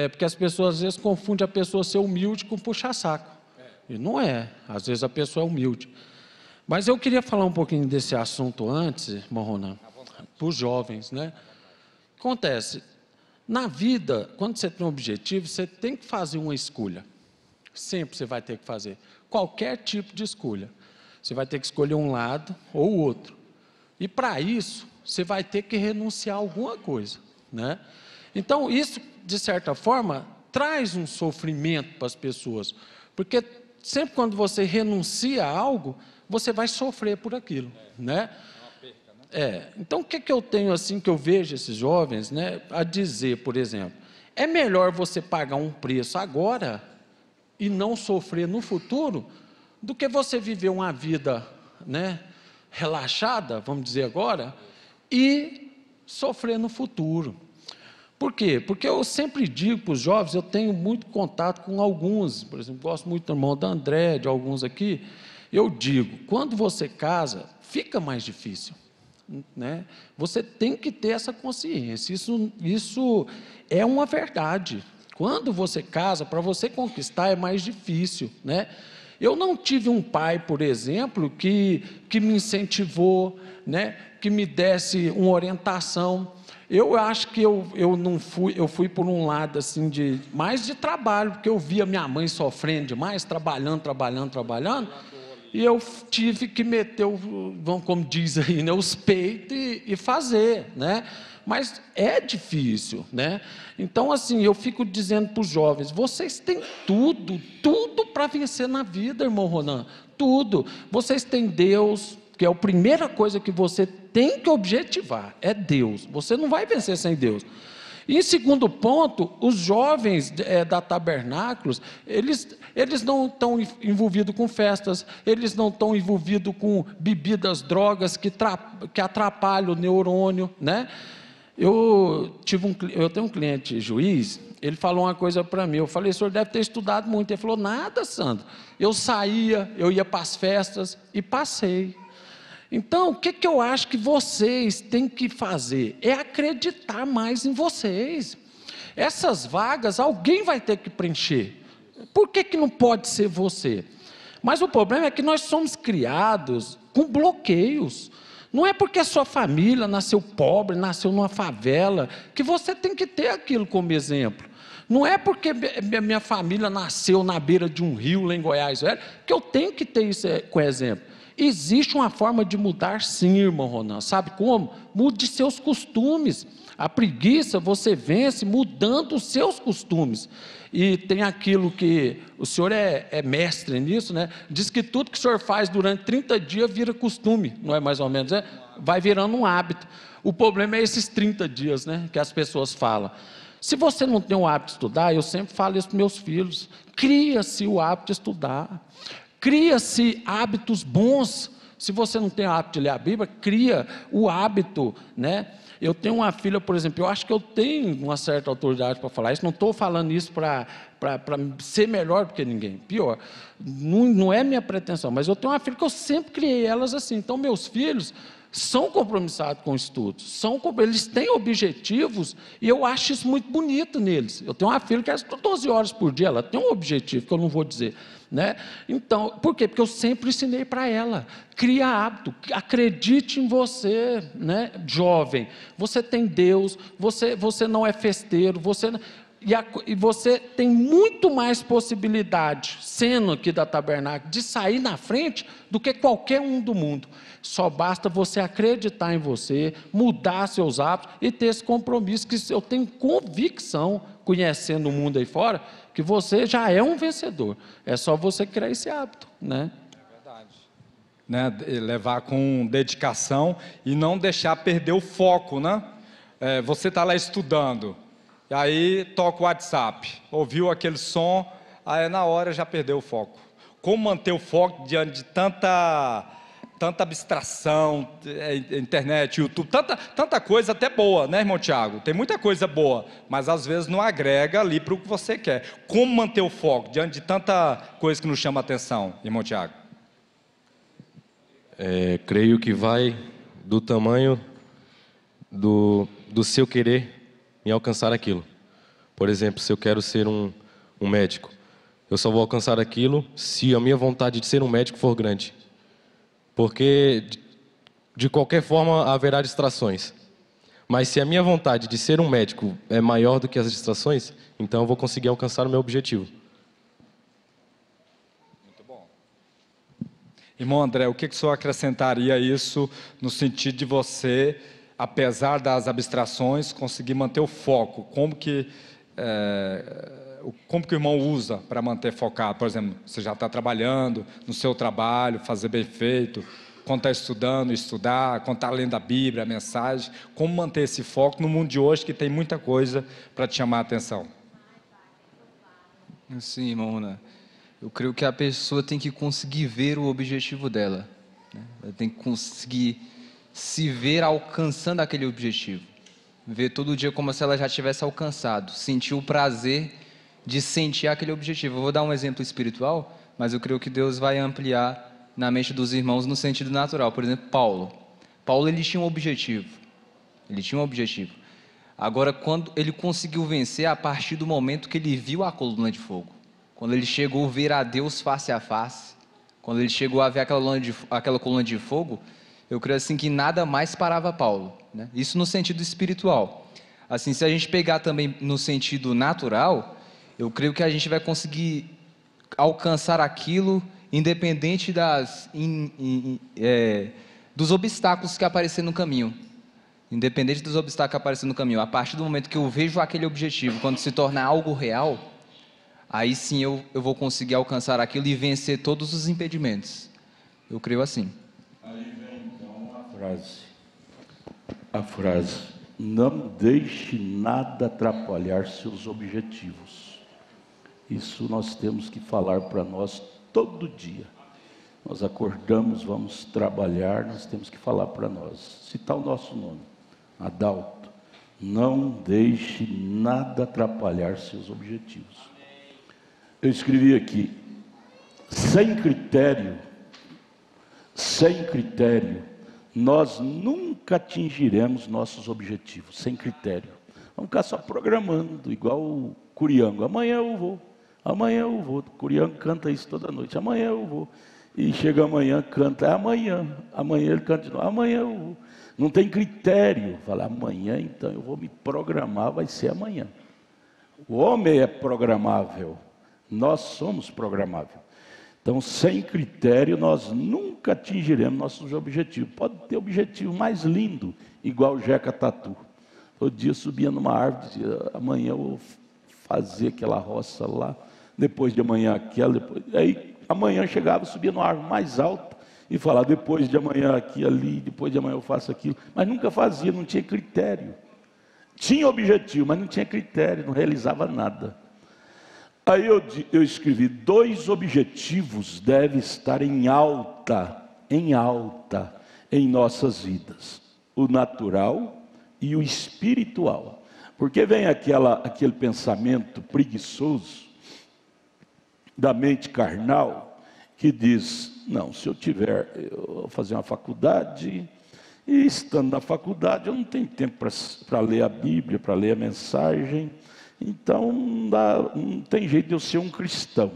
porque as pessoas às vezes confundem a pessoa ser humilde com puxa-saco. E não é, às vezes a pessoa é humilde. Mas eu queria falar um pouquinho desse assunto antes, irmão Ronan, para os jovens, né? Acontece, na vida, quando você tem um objetivo, você tem que fazer uma escolha. Sempre você vai ter que fazer, qualquer tipo de escolha. Você vai ter que escolher um lado ou o outro. E para isso, você vai ter que renunciar a alguma coisa, né? Então, isso, de certa forma, traz um sofrimento para as pessoas, porque sempre quando você renuncia a algo, você vai sofrer por aquilo, né? Então, o que eu tenho, assim, que eu vejo esses jovens, né, a dizer, por exemplo, é melhor você pagar um preço agora e não sofrer no futuro, do que você viver uma vida, né, relaxada, vamos dizer agora, e sofrer no futuro. Por quê? Porque eu sempre digo para os jovens, eu tenho muito contato com alguns, por exemplo, gosto muito do irmão da André, de alguns aqui, eu digo, quando você casa, fica mais difícil, né? Você tem que ter essa consciência, isso é uma verdade. Quando você casa, para você conquistar é mais difícil, né? Eu não tive um pai, por exemplo, que me incentivou, né, que me desse uma orientação. Eu acho que eu fui por um lado assim mais de trabalho, porque eu via minha mãe sofrendo demais, trabalhando, e eu tive que meter, como diz aí, né, os peitos e fazer, né? Mas é difícil, né? Então, assim, eu fico dizendo para os jovens, vocês têm tudo para vencer na vida, irmão Ronan, tudo. Vocês têm Deus, que é a primeira coisa que você tem que objetivar, é Deus. Você não vai vencer sem Deus. E em segundo ponto, os jovens da Tabernáculos, eles não estão envolvidos com festas, eles não estão envolvidos com bebidas, drogas que atrapalham o neurônio, né? Eu tenho um cliente juiz, ele falou uma coisa para mim, eu falei, o senhor deve ter estudado muito. Ele falou, nada, Sandro, eu ia para as festas e passei. Então, o que eu acho que vocês têm que fazer? É acreditar mais em vocês. Essas vagas, alguém vai ter que preencher. Por que não pode ser você? Mas o problema é que nós somos criados com bloqueios. Não é porque a sua família nasceu pobre, nasceu numa favela, que você tem que ter aquilo como exemplo. Não é porque minha família nasceu na beira de um rio lá em Goiás, que eu tenho que ter isso como exemplo. Existe uma forma de mudar sim, irmão Ronan. Sabe como? Mude seus costumes. A preguiça você vence mudando os seus costumes. E tem aquilo que o senhor é mestre nisso, né? Diz que tudo que o senhor faz durante 30 dias vira costume, não é mais ou menos? Vai virando um hábito. O problema é esses 30 dias, né? Que as pessoas falam. Se você não tem o hábito de estudar, eu sempre falo isso para meus filhos, cria-se o hábito de estudar, cria-se hábitos bons. Se você não tem o hábito de ler a Bíblia, cria o hábito, né? Eu tenho uma filha, por exemplo, eu acho que eu tenho uma certa autoridade para falar isso, não estou falando isso para ser melhor do que ninguém, pior, não é minha pretensão, mas eu tenho uma filha que eu sempre criei elas assim. Então meus filhos são compromissados com estudos, eles têm objetivos, e eu acho isso muito bonito neles. Eu tenho uma filha que estuda 12 horas por dia, ela tem um objetivo, que eu não vou dizer, né? Então, por quê? Porque eu sempre ensinei para ela, cria hábito, acredite em você, né? Jovem, você tem Deus, você não é festeiro, e você tem muito mais possibilidade, sendo aqui da Tabernáculo, de sair na frente do que qualquer um do mundo. Só basta você acreditar em você, mudar seus hábitos e ter esse compromisso, que eu tenho convicção, conhecendo o mundo aí fora, que você já é um vencedor. É só você criar esse hábito, né? Né, levar com dedicação e não deixar perder o foco, né? Você está lá estudando, e aí toca o WhatsApp, ouviu aquele som, aí na hora já perdeu o foco. Como manter o foco diante de tanta abstração, internet, YouTube, tanta coisa até boa, né, irmão Tiago? Tem muita coisa boa, mas às vezes não agrega ali para o que você quer. Como manter o foco diante de tanta coisa que nos chama a atenção, irmão Tiago? Creio que vai do tamanho do seu querer em alcançar aquilo. Por exemplo, se eu quero ser um médico, eu só vou alcançar aquilo se a minha vontade de ser um médico for grande. Porque, de qualquer forma, haverá distrações. Mas se a minha vontade de ser um médico é maior do que as distrações, então eu vou conseguir alcançar o meu objetivo. Muito bom. Irmão André, o que o senhor acrescentaria a isso, no sentido de você, apesar das abstrações, conseguir manter o foco? Como que o irmão usa para manter focado? Por exemplo, você já está trabalhando no seu trabalho, fazer bem feito, quando está estudando, estudar, quando está lendo a Bíblia, a mensagem. Como manter esse foco no mundo de hoje, que tem muita coisa para te chamar a atenção? Sim, irmão Ronan. Eu creio que a pessoa tem que conseguir ver o objetivo dela, né? Ela tem que conseguir se ver alcançando aquele objetivo. Ver todo dia como se ela já tivesse alcançado, sentir o prazer de sentir aquele objetivo. Eu vou dar um exemplo espiritual, mas eu creio que Deus vai ampliar na mente dos irmãos no sentido natural. Por exemplo, Paulo ele tinha um objetivo. Agora, quando ele conseguiu vencer a partir do momento que ele viu a coluna de fogo, quando ele chegou a ver a Deus face a face, quando ele chegou a ver aquela coluna de fogo, eu creio assim que nada mais parava Paulo, né? Isso no sentido espiritual. Assim, se a gente pegar também no sentido natural, eu creio que a gente vai conseguir alcançar aquilo independente dos obstáculos que aparecerem no caminho. Independente dos obstáculos que aparecerem no caminho. A partir do momento que eu vejo aquele objetivo, quando se torna algo real, aí sim eu vou conseguir alcançar aquilo e vencer todos os impedimentos. Eu creio assim. Aí vem então a frase: não deixe nada atrapalhar seus objetivos. Isso nós temos que falar para nós todo dia. Nós acordamos, vamos trabalhar, nós temos que falar para nós, citar o nosso nome, Adalto: não deixe nada atrapalhar seus objetivos. Eu escrevi aqui: sem critério, nós nunca atingiremos nossos objetivos. Sem critério, vamos ficar só programando, igual o Curiango: amanhã eu vou. O Curiango canta isso toda noite: amanhã eu vou. E chega amanhã, canta: amanhã ele canta de novo: amanhã eu vou. Não tem critério. Fala: amanhã então eu vou me programar, vai ser amanhã. O homem é programável, nós somos programáveis. Então, sem critério, nós nunca atingiremos nossos objetivos. Pode ter objetivo mais lindo, igual o Jeca Tatu. Todo dia subia numa árvore e dizia, amanhã eu vou fazer aquela roça lá, depois de amanhã aquela, depois... Aí amanhã chegava, subia numa árvore mais alta e falava, depois de amanhã aqui, ali, depois de amanhã eu faço aquilo. Mas nunca fazia, não tinha critério. Tinha objetivo, mas não tinha critério, não realizava nada. Aí eu escrevi, 2 objetivos devem estar em alta em nossas vidas. O natural e o espiritual. Porque vem aquele pensamento preguiçoso da mente carnal que diz, não, se eu vou fazer uma faculdade, e estando na faculdade eu não tenho tempo para ler a Bíblia, para ler a mensagem, então não tem jeito de eu ser um cristão.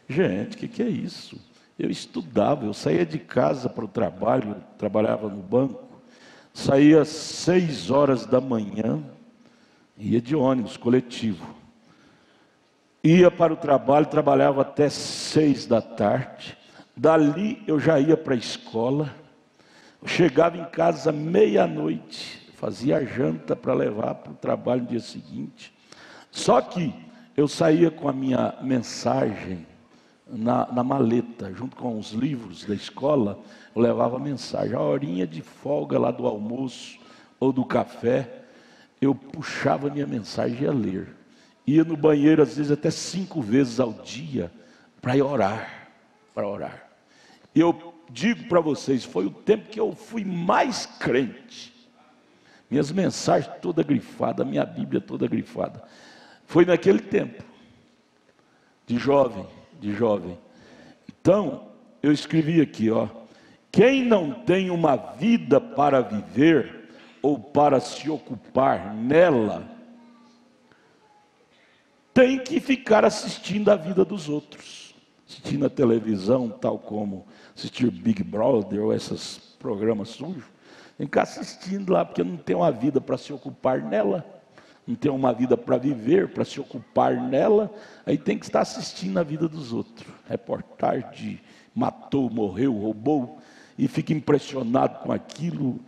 Gente, o que é isso? Eu estudava, eu saía de casa para o trabalho, trabalhava no banco, saía às 6 horas da manhã, ia de ônibus coletivo, ia para o trabalho, trabalhava até 6 da tarde, dali eu já ia para a escola, chegava em casa meia-noite, fazia a janta para levar para o trabalho no dia seguinte. Só que eu saía com a minha mensagem na maleta, junto com os livros da escola, eu levava a mensagem. A horinha de folga lá do almoço ou do café, eu puxava a minha mensagem e ia ler. Ia no banheiro, às vezes até 5 vezes ao dia, para orar. E eu digo para vocês, foi o tempo que eu fui mais crente. Minhas mensagens toda grifada, minha Bíblia toda grifada. Foi naquele tempo, de jovem. Então, eu escrevi aqui, quem não tem uma vida para viver, ou para se ocupar nela, tem que ficar assistindo a vida dos outros. Assistindo a televisão, tal como assistir Big Brother, ou esses programas sujos. Tem que ficar assistindo lá, porque não tem uma vida para se ocupar nela, não tem uma vida para viver, para se ocupar nela, aí tem que estar assistindo a vida dos outros. Reportagem de matou, morreu, roubou, e fica impressionado com aquilo,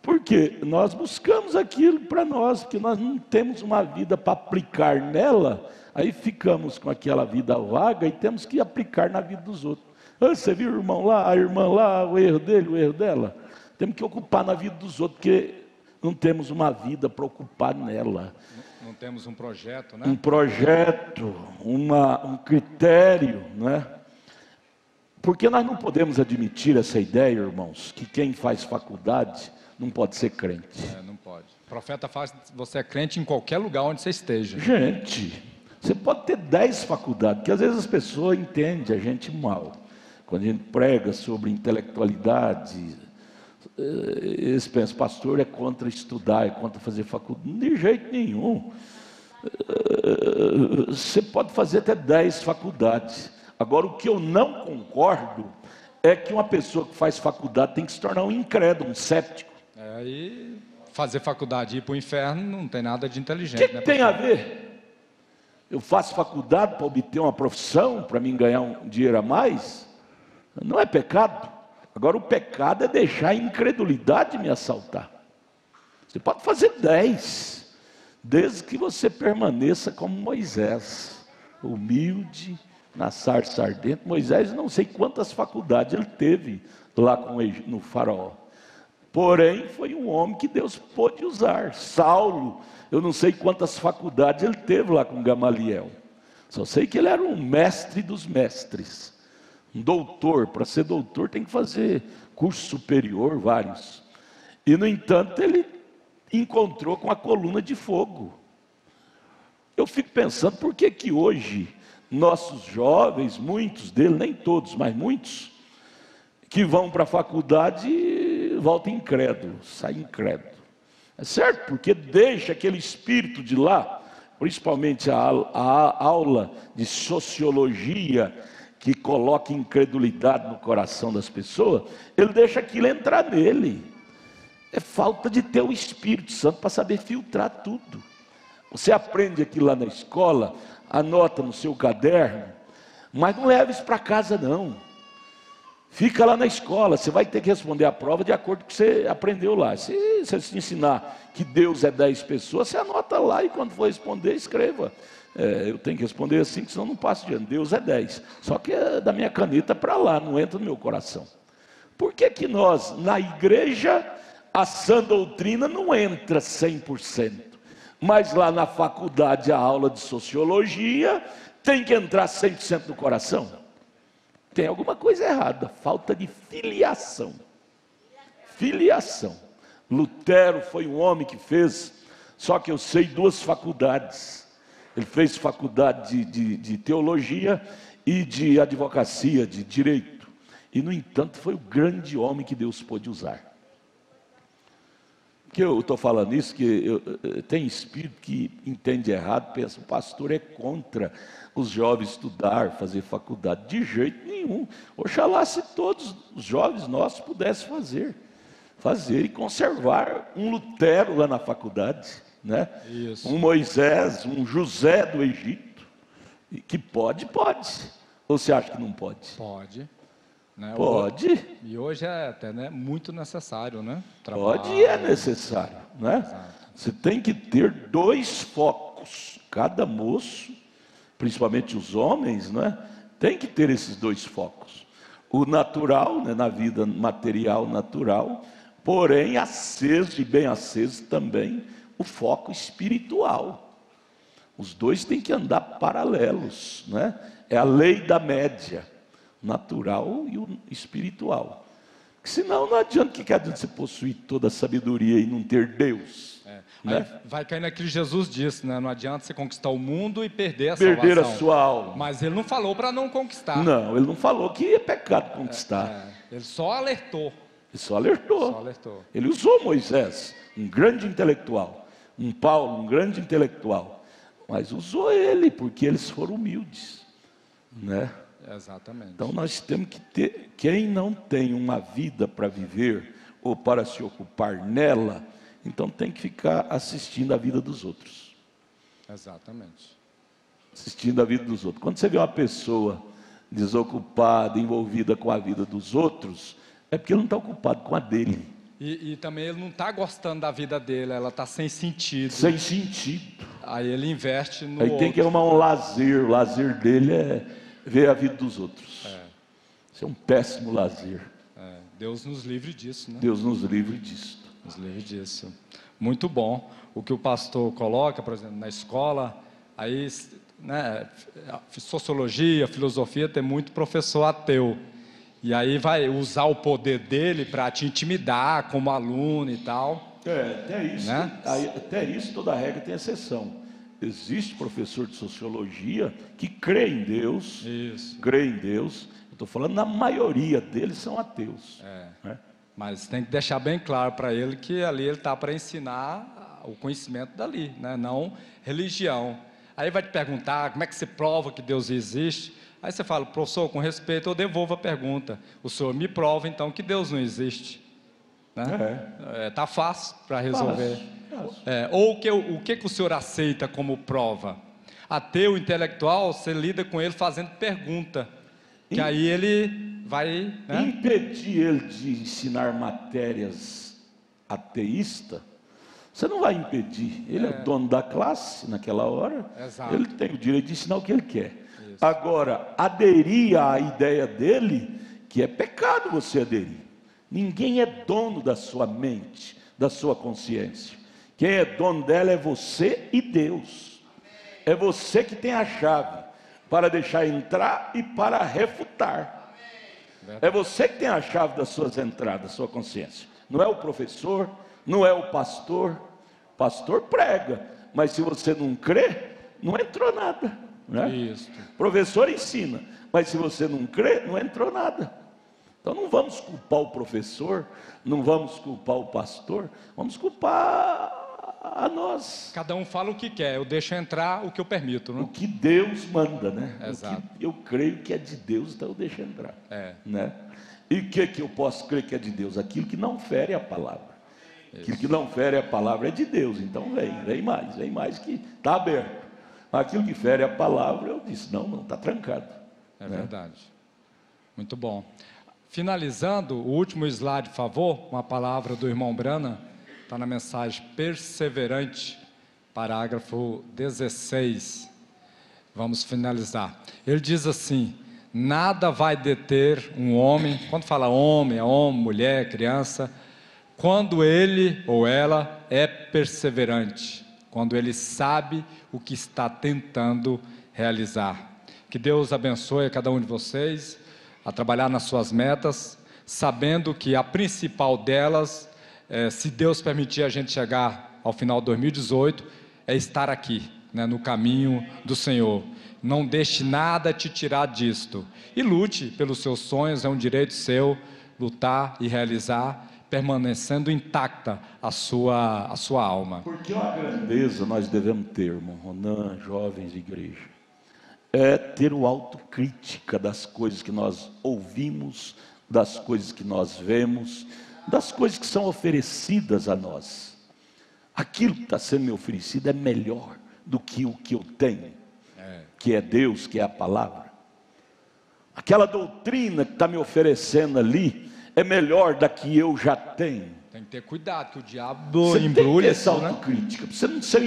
porque nós buscamos aquilo para nós, porque nós não temos uma vida para aplicar nela, aí ficamos com aquela vida vaga e temos que aplicar na vida dos outros. Você viu o irmão lá, a irmã lá, o erro dele, o erro dela? Temos que ocupar na vida dos outros, porque não temos uma vida para ocupar nela. Não temos um projeto, né? Um projeto, um critério, não é? Porque nós não podemos admitir essa ideia, irmãos, que quem faz faculdade não pode ser crente. Não pode. O profeta fala que você é crente em qualquer lugar onde você esteja. Gente, você pode ter 10 faculdades, porque às vezes as pessoas entendem a gente mal. Quando a gente prega sobre intelectualidade, eles pensam, pastor é contra estudar, é contra fazer faculdade. De jeito nenhum. Você pode fazer até 10 faculdades. Agora, o que eu não concordo é que uma pessoa que faz faculdade tem que se tornar um incrédulo, um céptico. Aí fazer faculdade e ir para o inferno não tem nada de inteligente. O que tem a ver? Eu faço faculdade para obter uma profissão, para mim ganhar um dinheiro a mais? Não é pecado. Agora, o pecado é deixar a incredulidade me assaltar. Você pode fazer 10, desde que você permaneça como Moisés, humilde, na sarça ardente. Moisés, não sei quantas faculdades ele teve lá no faraó. Porém, foi um homem que Deus pôde usar. Saulo, eu não sei quantas faculdades ele teve lá com Gamaliel. Só sei que ele era um mestre dos mestres. Um doutor. Para ser doutor tem que fazer curso superior, vários. E, no entanto, ele encontrou com a coluna de fogo. Eu fico pensando, por que que hoje nossos jovens, muitos deles, nem todos, mas muitos, que vão para a faculdade, voltam incrédulos, saem incrédulos. É certo? Porque deixa aquele espírito de lá, principalmente a aula de sociologia, que coloca incredulidade no coração das pessoas, ele deixa aquilo entrar nele. É falta de ter o Espírito Santo para saber filtrar tudo. Você aprende aquilo lá na escola, anota no seu caderno, Mas não leva isso para casa não. Fica lá na escola, você vai ter que responder a prova de acordo com o que você aprendeu lá. Se você se ensinar que Deus é 10 pessoas, você anota lá e quando for responder, escreva. Eu tenho que responder assim, que senão não passo de ano. Deus é 10. Só que é da minha caneta para lá, não entra no meu coração. Por que que nós, na igreja, a sã doutrina não entra 100%? Mas lá na faculdade, a aula de sociologia, tem que entrar 100% no coração? Tem alguma coisa errada, falta de filiação. Filiação. Lutero foi um homem que fez, só que eu sei, 2 faculdades. Ele fez faculdade de teologia e de advocacia, de direito. E, no entanto, foi o grande homem que Deus pôde usar. Que eu estou falando isso, que tem espírito que entende errado, pensa, o pastor é contra os jovens estudar, fazer faculdade. De jeito nenhum. Oxalá se todos os jovens nossos pudessem fazer e conservar um Lutero lá na faculdade, né? Isso. Um Moisés, um José do Egito, que pode. Ou você acha que não pode? Pode. Né? Pode. E hoje é até, né, muito necessário, né? Pode e é necessário, né? Exato. Você tem que ter 2 focos. Cada moço, principalmente os homens, né, tem que ter esses 2 focos. O natural, né, na vida material natural, porém aceso e bem aceso também o foco espiritual. Os 2 têm que andar paralelos, né? É a lei da média, natural e o espiritual. Porque senão não adianta, que adianta você possuir toda a sabedoria e não ter Deus. Aí Né? vai cair naquilo que Jesus disse, né? Não adianta você conquistar o mundo e perder a Perder salvação. a sua alma. Mas ele não falou para não conquistar. Não, ele não falou que é pecado conquistar. Ele só alertou. Ele só alertou. Só alertou. Ele usou Moisés, um grande intelectual. Um Paulo, um grande intelectual. Mas usou ele, porque eles foram humildes. Né? Exatamente. Então nós temos que ter, quem não tem uma vida para viver, ou para se ocupar nela, então tem que ficar assistindo a vida dos outros. Exatamente. Assistindo a vida dos outros. Quando você vê uma pessoa desocupada, envolvida com a vida dos outros, é porque ele não está ocupado com a dele. E também ele não está gostando da vida dele, ela está sem sentido. Sem sentido. Aí ele investe no Aí outro. tem que arrumar um lazer. O lazer dele é ver a vida dos outros. Isso é um péssimo lazer. Deus nos livre disso, né? Deus nos livre disso. Nos livre disso. Muito bom. O que o pastor coloca, por exemplo, na escola, aí, né, sociologia, filosofia, tem muito professor ateu. E aí vai usar o poder dele para te intimidar como aluno e tal. Até isso, né? Até isso toda regra tem exceção. Existe professor de sociologia que crê em Deus. Isso. Crê em Deus. Eu estou falando, na maioria deles são ateus. Né? Mas tem que deixar bem claro para ele que ali ele está para ensinar o conhecimento dali, né? Não religião. Aí vai te perguntar como é que se prova que Deus existe. Aí você fala, professor, com respeito, eu devolvo a pergunta. O senhor me prova então que Deus não existe. Né? Tá fácil para resolver. Fácil. Ou o que o senhor aceita como prova? Ateu intelectual, você lida com ele fazendo pergunta. Que aí ele vai... Né? Impedir ele de ensinar matérias ateístas, você não vai impedir. Ele é o dono da classe naquela hora. Exato. Ele tem o direito de ensinar o que ele quer. Isso. Agora, aderir à ideia dele, que é pecado você aderir. Ninguém é dono da sua mente, da sua consciência. Quem é dono dela é você e Deus. É você que tem a chave para deixar entrar e para refutar. É você que tem a chave das suas entradas, da sua consciência. Não é o professor, não é o pastor. O pastor prega, mas se você não crê, não entrou nada. Né? Isso. O professor ensina, mas se você não crê, não entrou nada. Então não vamos culpar o professor, não vamos culpar o pastor, vamos culpar a nós. Cada um fala o que quer, eu deixo entrar o que eu permito, né? O que Deus manda, né? Exato. O que eu creio que é de Deus, então eu deixo entrar. É. Né? E o que eu posso crer que é de Deus? Aquilo que não fere a palavra. Isso. Aquilo que não fere a palavra é de Deus, então vem mais que está aberto. Aquilo que fere a palavra, eu disse, não, está trancado. É verdade. Muito bom. Finalizando, o último slide, por favor, uma palavra do irmão Brana, está na mensagem perseverante, parágrafo 16. Vamos finalizar. Ele diz assim: nada vai deter um homem, quando fala homem, é homem, mulher, criança, quando ele ou ela é perseverante, quando ele sabe o que está tentando realizar. Que Deus abençoe a cada um de vocês a trabalhar nas suas metas, sabendo que a principal delas, se Deus permitir a gente chegar ao final de 2018, é estar aqui, né, no caminho do Senhor. Não deixe nada te tirar disto. E lute pelos seus sonhos, é um direito seu lutar e realizar, permanecendo intacta a sua alma. Porque uma grandeza nós devemos ter, irmão Ronan, jovens de igreja, é ter o autocrítica das coisas que nós ouvimos, das coisas que nós vemos, das coisas que são oferecidas a nós. Aquilo que está sendo me oferecido é melhor do que o que eu tenho, que é Deus, que é a palavra. Aquela doutrina que está me oferecendo ali é melhor da que eu já tenho. Tem que ter cuidado, que o diabo embrulha essa isso, né? autocrítica. Você não ser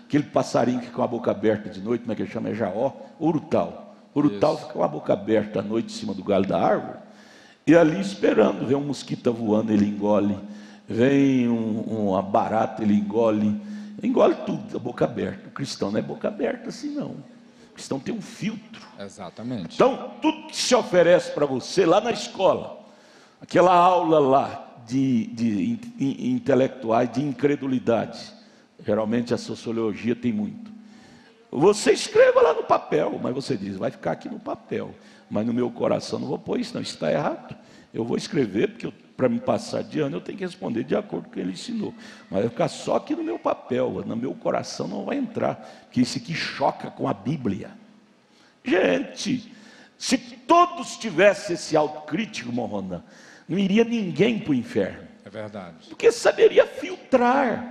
aquele passarinho que fica com a boca aberta de noite, como é que ele chama? É jaó, urutau. Urutau fica com a boca aberta à noite em cima do galho da árvore, e ali esperando, vem um mosquito voando, ele engole, vem uma barata, ele engole tudo, a boca aberta. O cristão não é boca aberta assim não. O cristão tem um filtro. Exatamente. Então, tudo que se oferece para você lá na escola, aquela aula lá de intelectuais, de incredulidade, geralmente a sociologia tem muito. Você escreva lá no papel, mas você diz, vai ficar aqui no papel, mas no meu coração não vou pôr isso, não, isso está errado. Eu vou escrever, porque para me passar de ano eu tenho que responder de acordo com o que ele ensinou, mas vai ficar só aqui no meu papel, no meu coração não vai entrar, porque isso aqui choca com a Bíblia. Gente, se todos tivessem esse autocrítico, Morrona, não iria ninguém para o inferno. É verdade. Porque saberia filtrar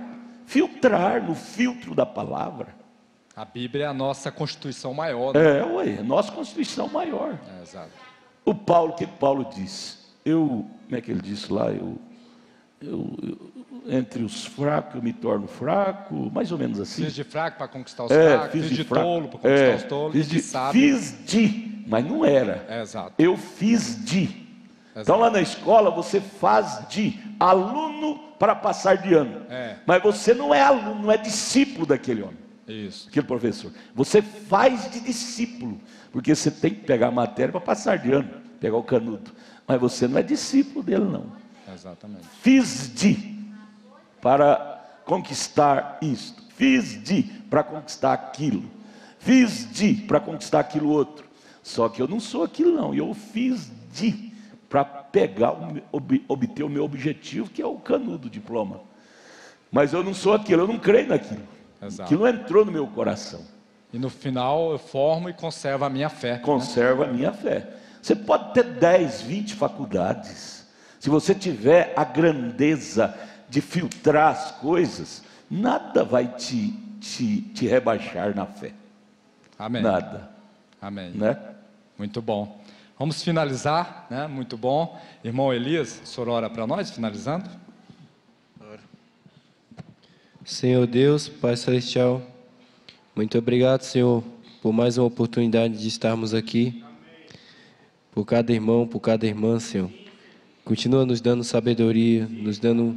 no filtro da palavra. A Bíblia é a nossa constituição maior, né? É a nossa constituição maior. Exato. O que Paulo disse? Como é que ele disse lá? Entre os fracos eu me torno fraco, mais ou menos assim. Fiz de fraco para conquistar os fracos, fiz de tolo para conquistar os tolos, mas não era. Exato. Eu fiz de. Exato. Então lá na escola você faz de aluno para passar de ano. Mas você não é aluno, não é discípulo daquele homem. Isso. Aquele professor. Você faz de discípulo, porque você tem que pegar a matéria para passar de ano, pegar o canudo. Mas você não é discípulo dele, não. Exatamente. Fiz de para conquistar isto. Fiz de para conquistar aquilo. Fiz de para conquistar aquilo outro. Só que eu não sou aquilo, não. Eu fiz de para pegar, obter o meu objetivo, que é o canudo, o diploma. Mas eu não sou aquilo, eu não creio naquilo. Exato. Aquilo não entrou no meu coração. E no final eu formo e conservo a minha fé. Conservo a minha fé. Você pode ter 10, 20 faculdades. Se você tiver a grandeza de filtrar as coisas, nada vai te rebaixar na fé. Amém. Nada. Amém. Né? Muito bom. Vamos finalizar, né? Muito bom. Irmão Elias, o senhor ora para nós, finalizando? Senhor Deus, Pai Celestial, muito obrigado, Senhor, por mais uma oportunidade de estarmos aqui, por cada irmão, por cada irmã, Senhor. Continua nos dando sabedoria, nos dando,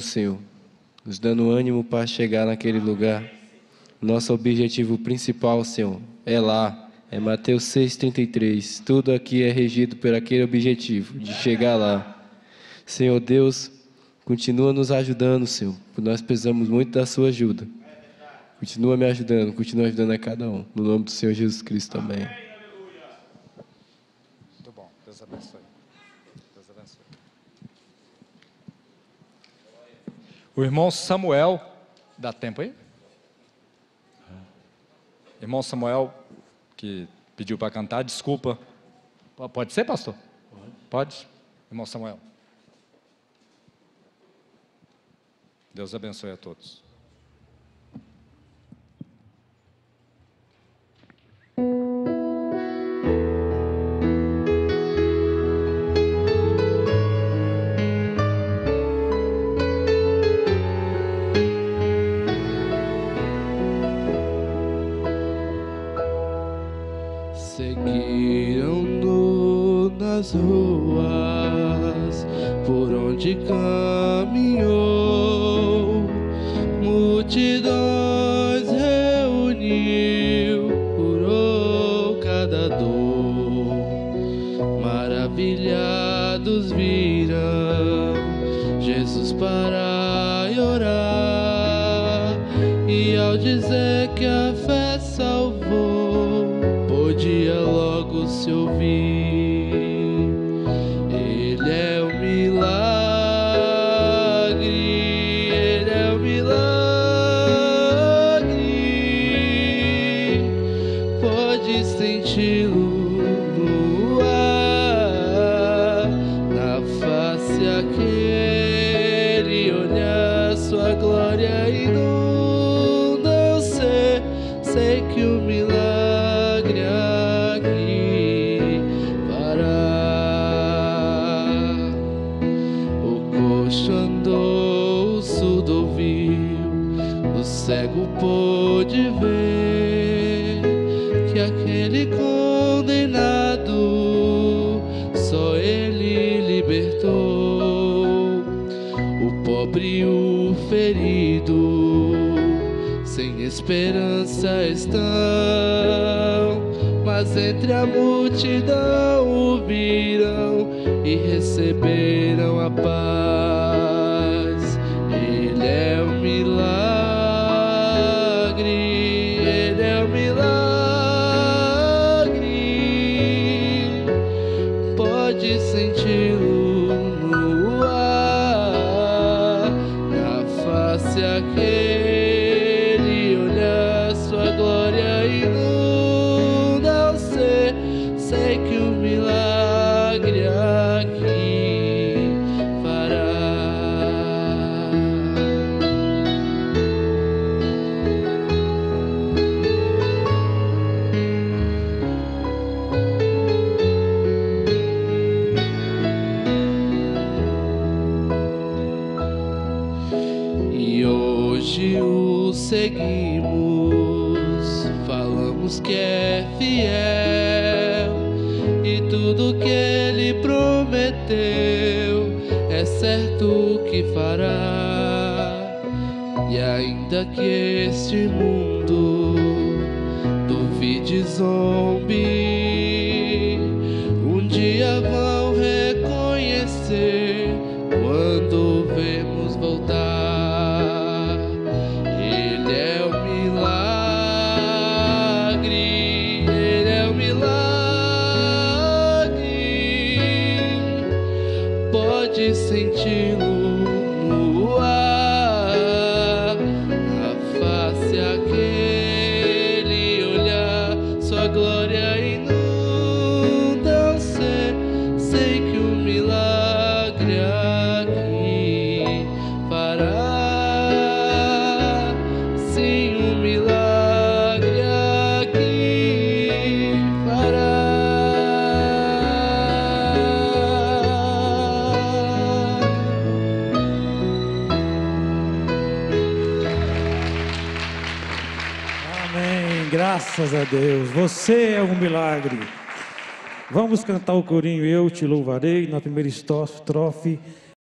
Senhor, nos dando ânimo para chegar naquele lugar. Nosso objetivo principal, Senhor, é lá, é Mateus 6,33. Tudo aqui é regido por aquele objetivo, de chegar lá. Senhor Deus, continua nos ajudando, Senhor, porque nós precisamos muito da sua ajuda. Continua me ajudando, continua ajudando a cada um. No nome do Senhor Jesus Cristo, amém. Muito bom, Deus abençoe. Deus abençoe. O irmão Samuel, dá tempo aí? Irmão Samuel, que pediu para cantar, desculpa. Pode ser, pastor? Pode? Irmão Samuel. Deus abençoe a todos. Seguiram-no nas ruas por onde caminhou, multidões reuniu, curou cada dor. Maravilhados viram Jesus parar e orar, e ao dizer que a fé salvou, podia logo se ouvir. Ele é o milagre, ele é o milagre, pode senti-lo no ar, na face aquele olhar, sua glória inunda o ser. Sei que o milagre aqui fará. O coxo andou, o surdo ouviu, o cego pôde ver que aquele condenado só ele libertou. O pobre e o ferido sem esperança estão, mas entre a multidão o viram e receberam a paz. Ele é o milagre, ele é o milagre, pode senti-lo no ar, na face aquele olhar, sua glória inunda o ser. Sei que o milagre aqui fará. E hoje o seguimos, falamos que é fiel, e tudo que ele prometeu é certo que fará. E ainda que este mundo duvide e zombe, um dia vão reconhecer quando vemos voltar. Ele é o milagre, ele é o milagre, pode senti-lo no ar, na face aquele olhar, sua glória inunda o ser. Sei que o milagre aqui fará. Sim, o milagre aqui fará. Amém, graças a Deus, você é um milagre. Vamos cantar o corinho Eu Te Louvarei, na primeira estrofe.